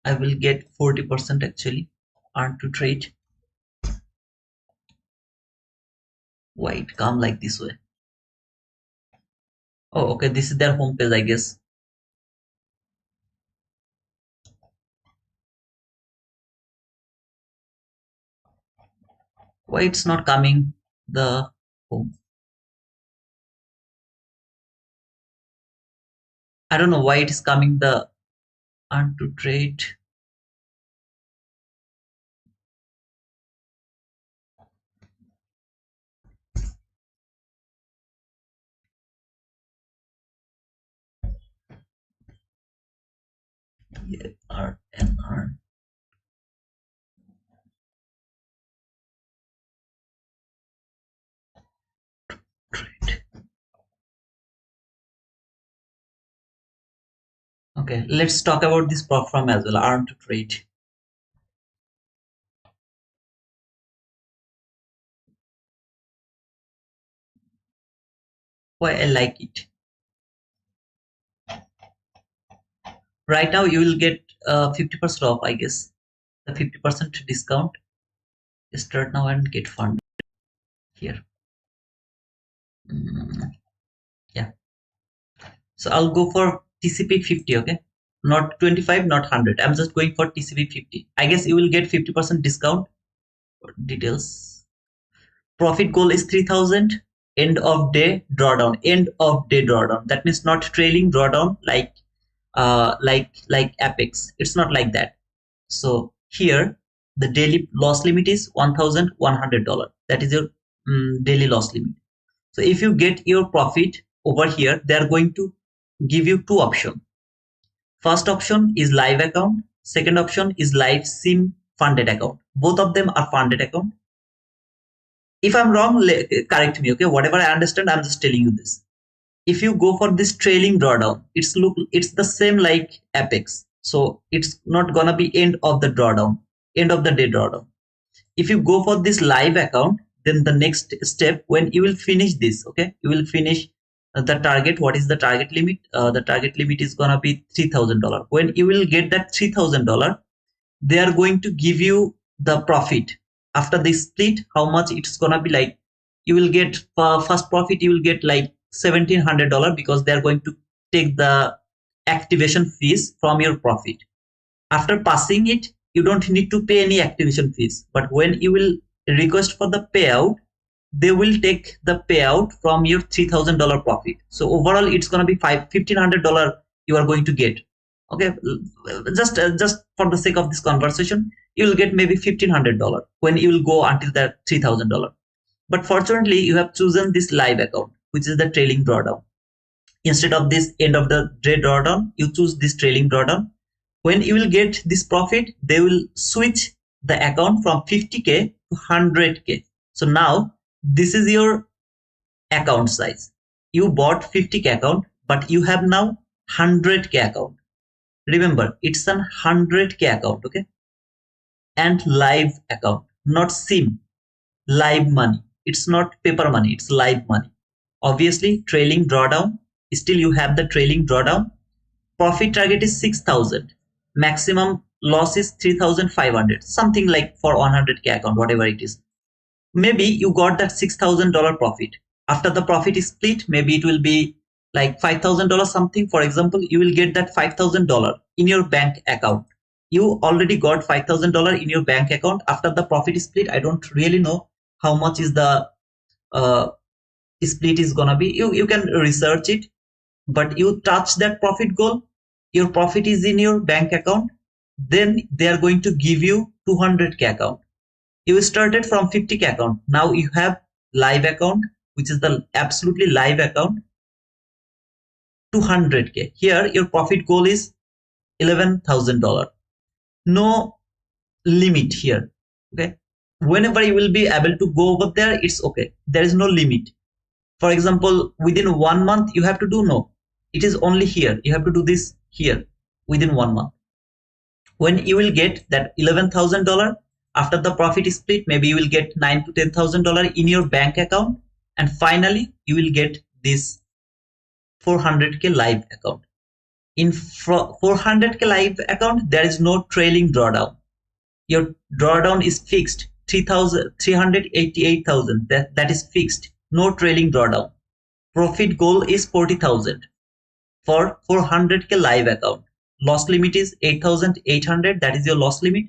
S1: I will get 40% actually earn to trade. Why it come like this way? Oh, okay, this is their homepage, I guess. Why it's not coming the home? I don't know why it is coming the earn to trade. Yeah, earn trade. Okay, let's talk about this prop firm as well. Earn to trade. Why I like it. Right now you will get 50% off, I guess. The 50% discount. Start now and get funded here. Yeah. So I'll go for TCP 50, okay? Not 25, not 100. I'm just going for TCP 50. I guess you will get 50% discount. Details. Profit goal is 3000. End of day drawdown. End of day drawdown. That means not trailing drawdown like Apex. It's not like that. So here the daily loss limit is $1,100. That is your daily loss limit. So if you get your profit over here, they are going to give you two options. First option is live account. Second option is live sim funded account. Both of them are funded account. If I'm wrong, correct me. Okay, whatever I understand, I'm just telling you this. If you go for this trailing drawdown, it's the same like Apex. So it's not gonna be end of the drawdown, end of the day drawdown. If you go for this live account, then the next step, when you will finish this, okay, you will finish the target. What is the target limit? The target limit is gonna be $3,000. When you will get that $3,000, they are going to give you the profit after the split. How much it's gonna be? Like you will get first profit, you will get like $1,700 because they are going to take the activation fees from your profit. After passing it, you don't need to pay any activation fees, but when you will request for the payout, they will take the payout from your $3,000 profit. So overall it's going to be $1,500 you are going to get. Okay, just for the sake of this conversation, you will get maybe $1,500 when you will go until that $3,000. But fortunately you have chosen this live account, which is the trailing drawdown. Instead of this end of the day drawdown, you choose this trailing drawdown. When you will get this profit, they will switch the account from 50k to 100k. So now this is your account size. You bought 50k account, but you have now 100k account. Remember, it's an 100k account, okay? And live account, not sim, live money. It's not paper money, it's live money. Obviously, trailing drawdown, still you have the trailing drawdown. Profit target is 6,000. Maximum loss is 3,500. Something like for 100k account, whatever it is. Maybe you got that $6,000 profit. After the profit is split, maybe it will be like $5,000 something. For example, you will get that $5,000 in your bank account. You already got $5,000 in your bank account after the profit is split. I don't really know how much is the uh, split is gonna be. You can research it, but you touch that profit goal, your profit is in your bank account, then they are going to give you 200k account. You started from 50k account, now you have live account, which is the absolutely live account, 200k. Here your profit goal is $11,000. No limit here. Okay, whenever you will be able to go over there, it's okay, there is no limit. For example, within 1 month you have to do, no, it is only here, you have to do this here within 1 month. When you will get that $11,000 after the profit split, maybe you will get $9,000 to $10,000 in your bank account, and finally you will get this 400k live account. In 400k live account, there is no trailing drawdown. Your drawdown is fixed, 388,000. That is fixed. No trailing drawdown. Profit goal is 40,000 for 400k live account. Loss limit is 8,800. That is your loss limit.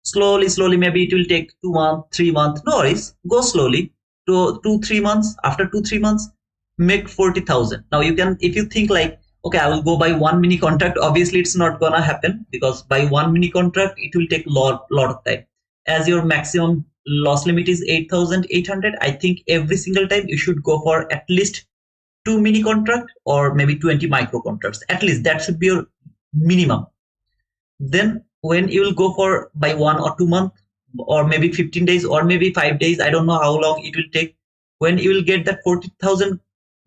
S1: Slowly, maybe it will take 2 months, 3 months. No worries. Go slowly to 2-3 months. After 2-3 months, make 40,000. Now you can, if you think like, okay, I will go by one mini contract. Obviously, it's not gonna happen, because by one mini contract, it will take lot of time. As your maximum loss limit is 8,800, I think every single time you should go for at least 2 mini contract or maybe 20 micro contracts. At least that should be your minimum. Then when you will go for by 1 or 2 months or maybe 15 days or maybe 5 days, I don't know how long it will take. When you will get that 40,000,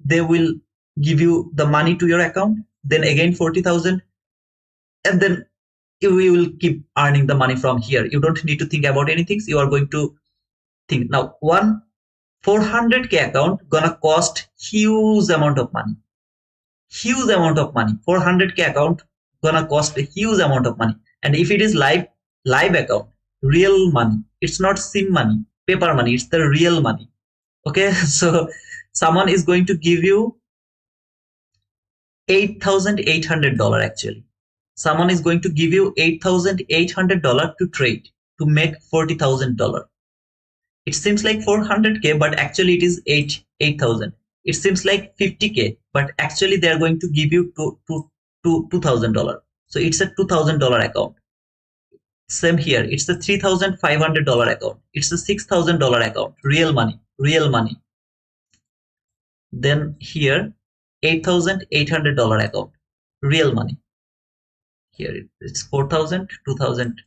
S1: they will give you the money to your account, then again 40,000, and then you will keep earning the money from here. You don't need to think about anything. You are going to think. Now, one 400k account gonna cost huge amount of money. 400k account gonna cost a huge amount of money. And if it is live account, real money, it's not sim money, paper money, it's the real money. Okay, so someone is going to give you $8,800 actually. Someone is going to give you $8,800 to trade to make $40,000. It seems like 400k, but actually it is 8,000. It seems like 50k, but actually they are going to give you $2,000. So it's a $2,000 account. Same here, it's a $3,500 account. It's a $6,000 account. Real money, real money. Then here, $8,800 account, real money. Here it's 4,000, 2,000,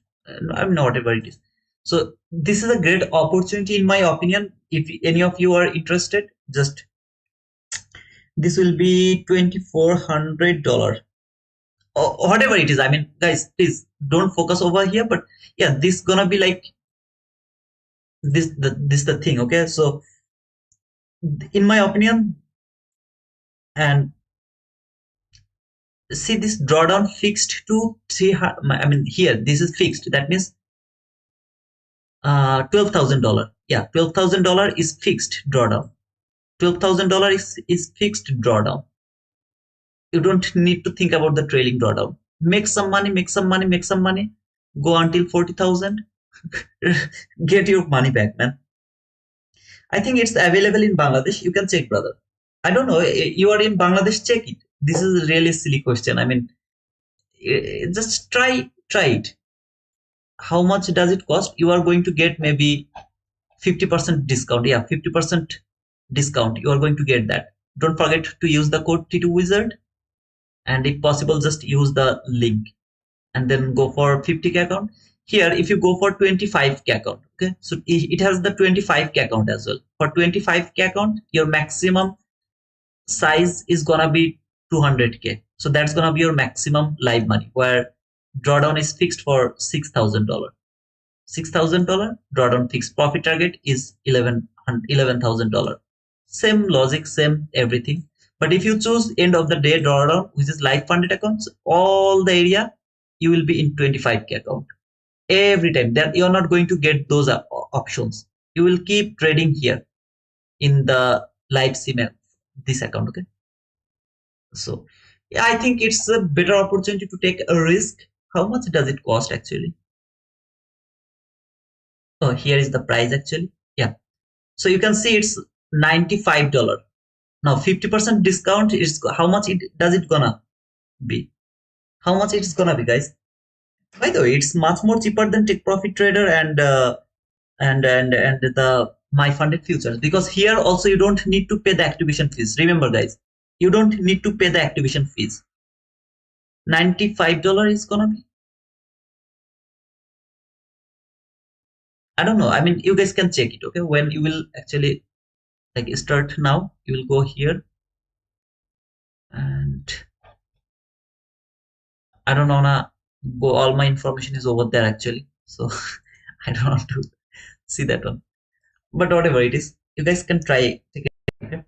S1: I mean, whatever it is. So this is a great opportunity in my opinion. If any of you are interested, just this will be $2,400 or whatever it is. I mean, guys, please don't focus over here, but yeah, this gonna be like this the thing. Okay, so in my opinion, and see this drawdown fixed to 300. I mean, here this is fixed. That means $12,000. Yeah, $12,000 is fixed drawdown. $12,000 is fixed drawdown. You don't need to think about the trailing drawdown. Make some money, make some money, make some money. Go until 40,000. Get your money back, man. I think it's available in Bangladesh. You can check, brother. I don't know. You are in Bangladesh, check it. This is a really silly question. I mean, just try it. How much does it cost? You are going to get maybe 50% discount. Yeah, 50% discount. You are going to get that. Don't forget to use the code T2Wizard, and if possible, just use the link and then go for 50k account. Here, if you go for 25k account, okay, so it has the 25k account as well. For 25k account, your maximum size is gonna be 200k. So that's gonna be your maximum live money, where drawdown is fixed for $6,000. $6,000 drawdown fixed. Profit target is $11,000. Same logic, same everything. But if you choose end of the day drawdown, which is live funded accounts, all the area you will be in 25k account every time. Then you're not going to get those options. You will keep trading here in the live sim this account. Okay, so yeah, I think it's a better opportunity to take a risk. How much does it cost actually? Oh, here is the price actually. Yeah, So you can see it's $95. Now 50% discount is how much it does it gonna be? How much it's gonna be, guys? By the way, it's much more cheaper than Take Profit Trader and the My Funded Futures, because here also you don't need to pay the activation fees. Remember, guys, you don't need to pay the activation fees. $95 is gonna be. I don't know. I mean, you guys can check it. Okay, when you will actually like start now, you will go here and I don't wanna go. All my information is over there actually, so I don't want to see that one. But whatever it is, you guys can try it. Okay?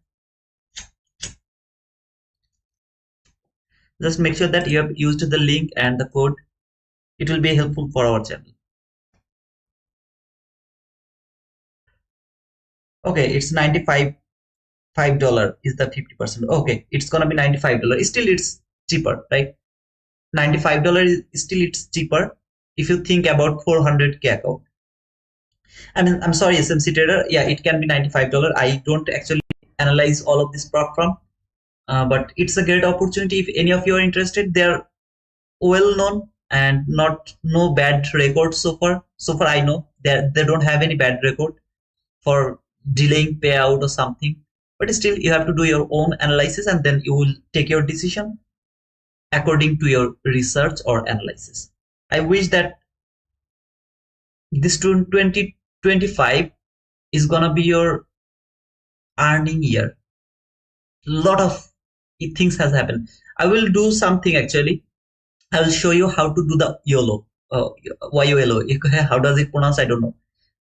S1: Just make sure that you have used the link and the code. It will be helpful for our channel. Okay, it's $95 is the 50%. Okay, it's gonna be $95. Still, it's cheaper, right? $95 is still it's cheaper if you think about 400k account. I mean, I'm sorry, SMC trader. Yeah, it can be $95. I don't actually analyze all of this platform, but it's a great opportunity if any of you are interested. They're well known and no bad record so far. So far, I know they don't have any bad record for delaying payout or something. But still, you have to do your own analysis and then you will take your decision according to your research or analysis. I wish that this 2025 is gonna be your earning year. Lot of things has happened. I will do something actually. I will show you how to do the YOLO. YOLO. How does it pronounce? I don't know.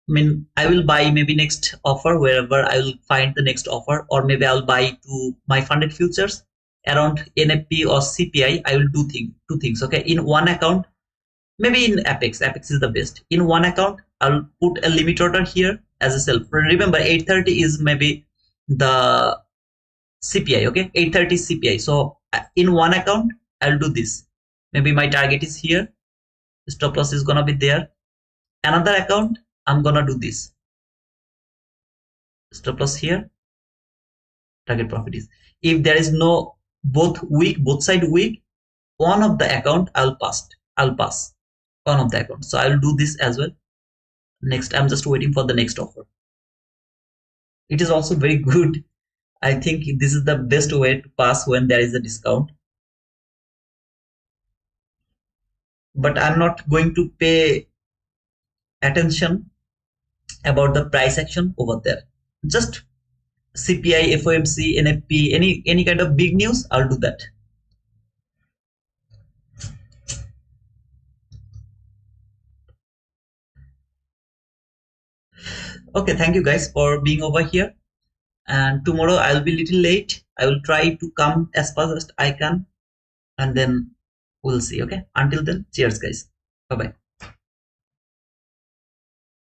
S1: I mean, I will buy maybe next offer wherever I will find the next offer, or maybe I'll buy to my funded futures around NFP or CPI. I will do two things. Okay, in one account, maybe in Apex. Apex is the best. In one account, I'll put a limit order here as a sell. Remember, 830 is maybe the CPI. Okay, 830 CPI. So in one account, I'll do this. Maybe my target is here. Stop loss is gonna be there. Another account, I'm gonna do this. Stop loss here. Target profit is. If there is no both side weak, one of the account I'll pass. One of the account. So I'll do this as well. Next, I'm just waiting for the next offer. It is also very good. I think this is the best way to pass when there is a discount. But I'm not going to pay attention about the price action over there. Just CPI, FOMC, NFP, any kind of big news, I'll do that. Okay, thank you guys for being over here. And tomorrow I'll be a little late. I will try to come as fast as I can, and then we'll see. Okay, until then, cheers guys. Bye bye.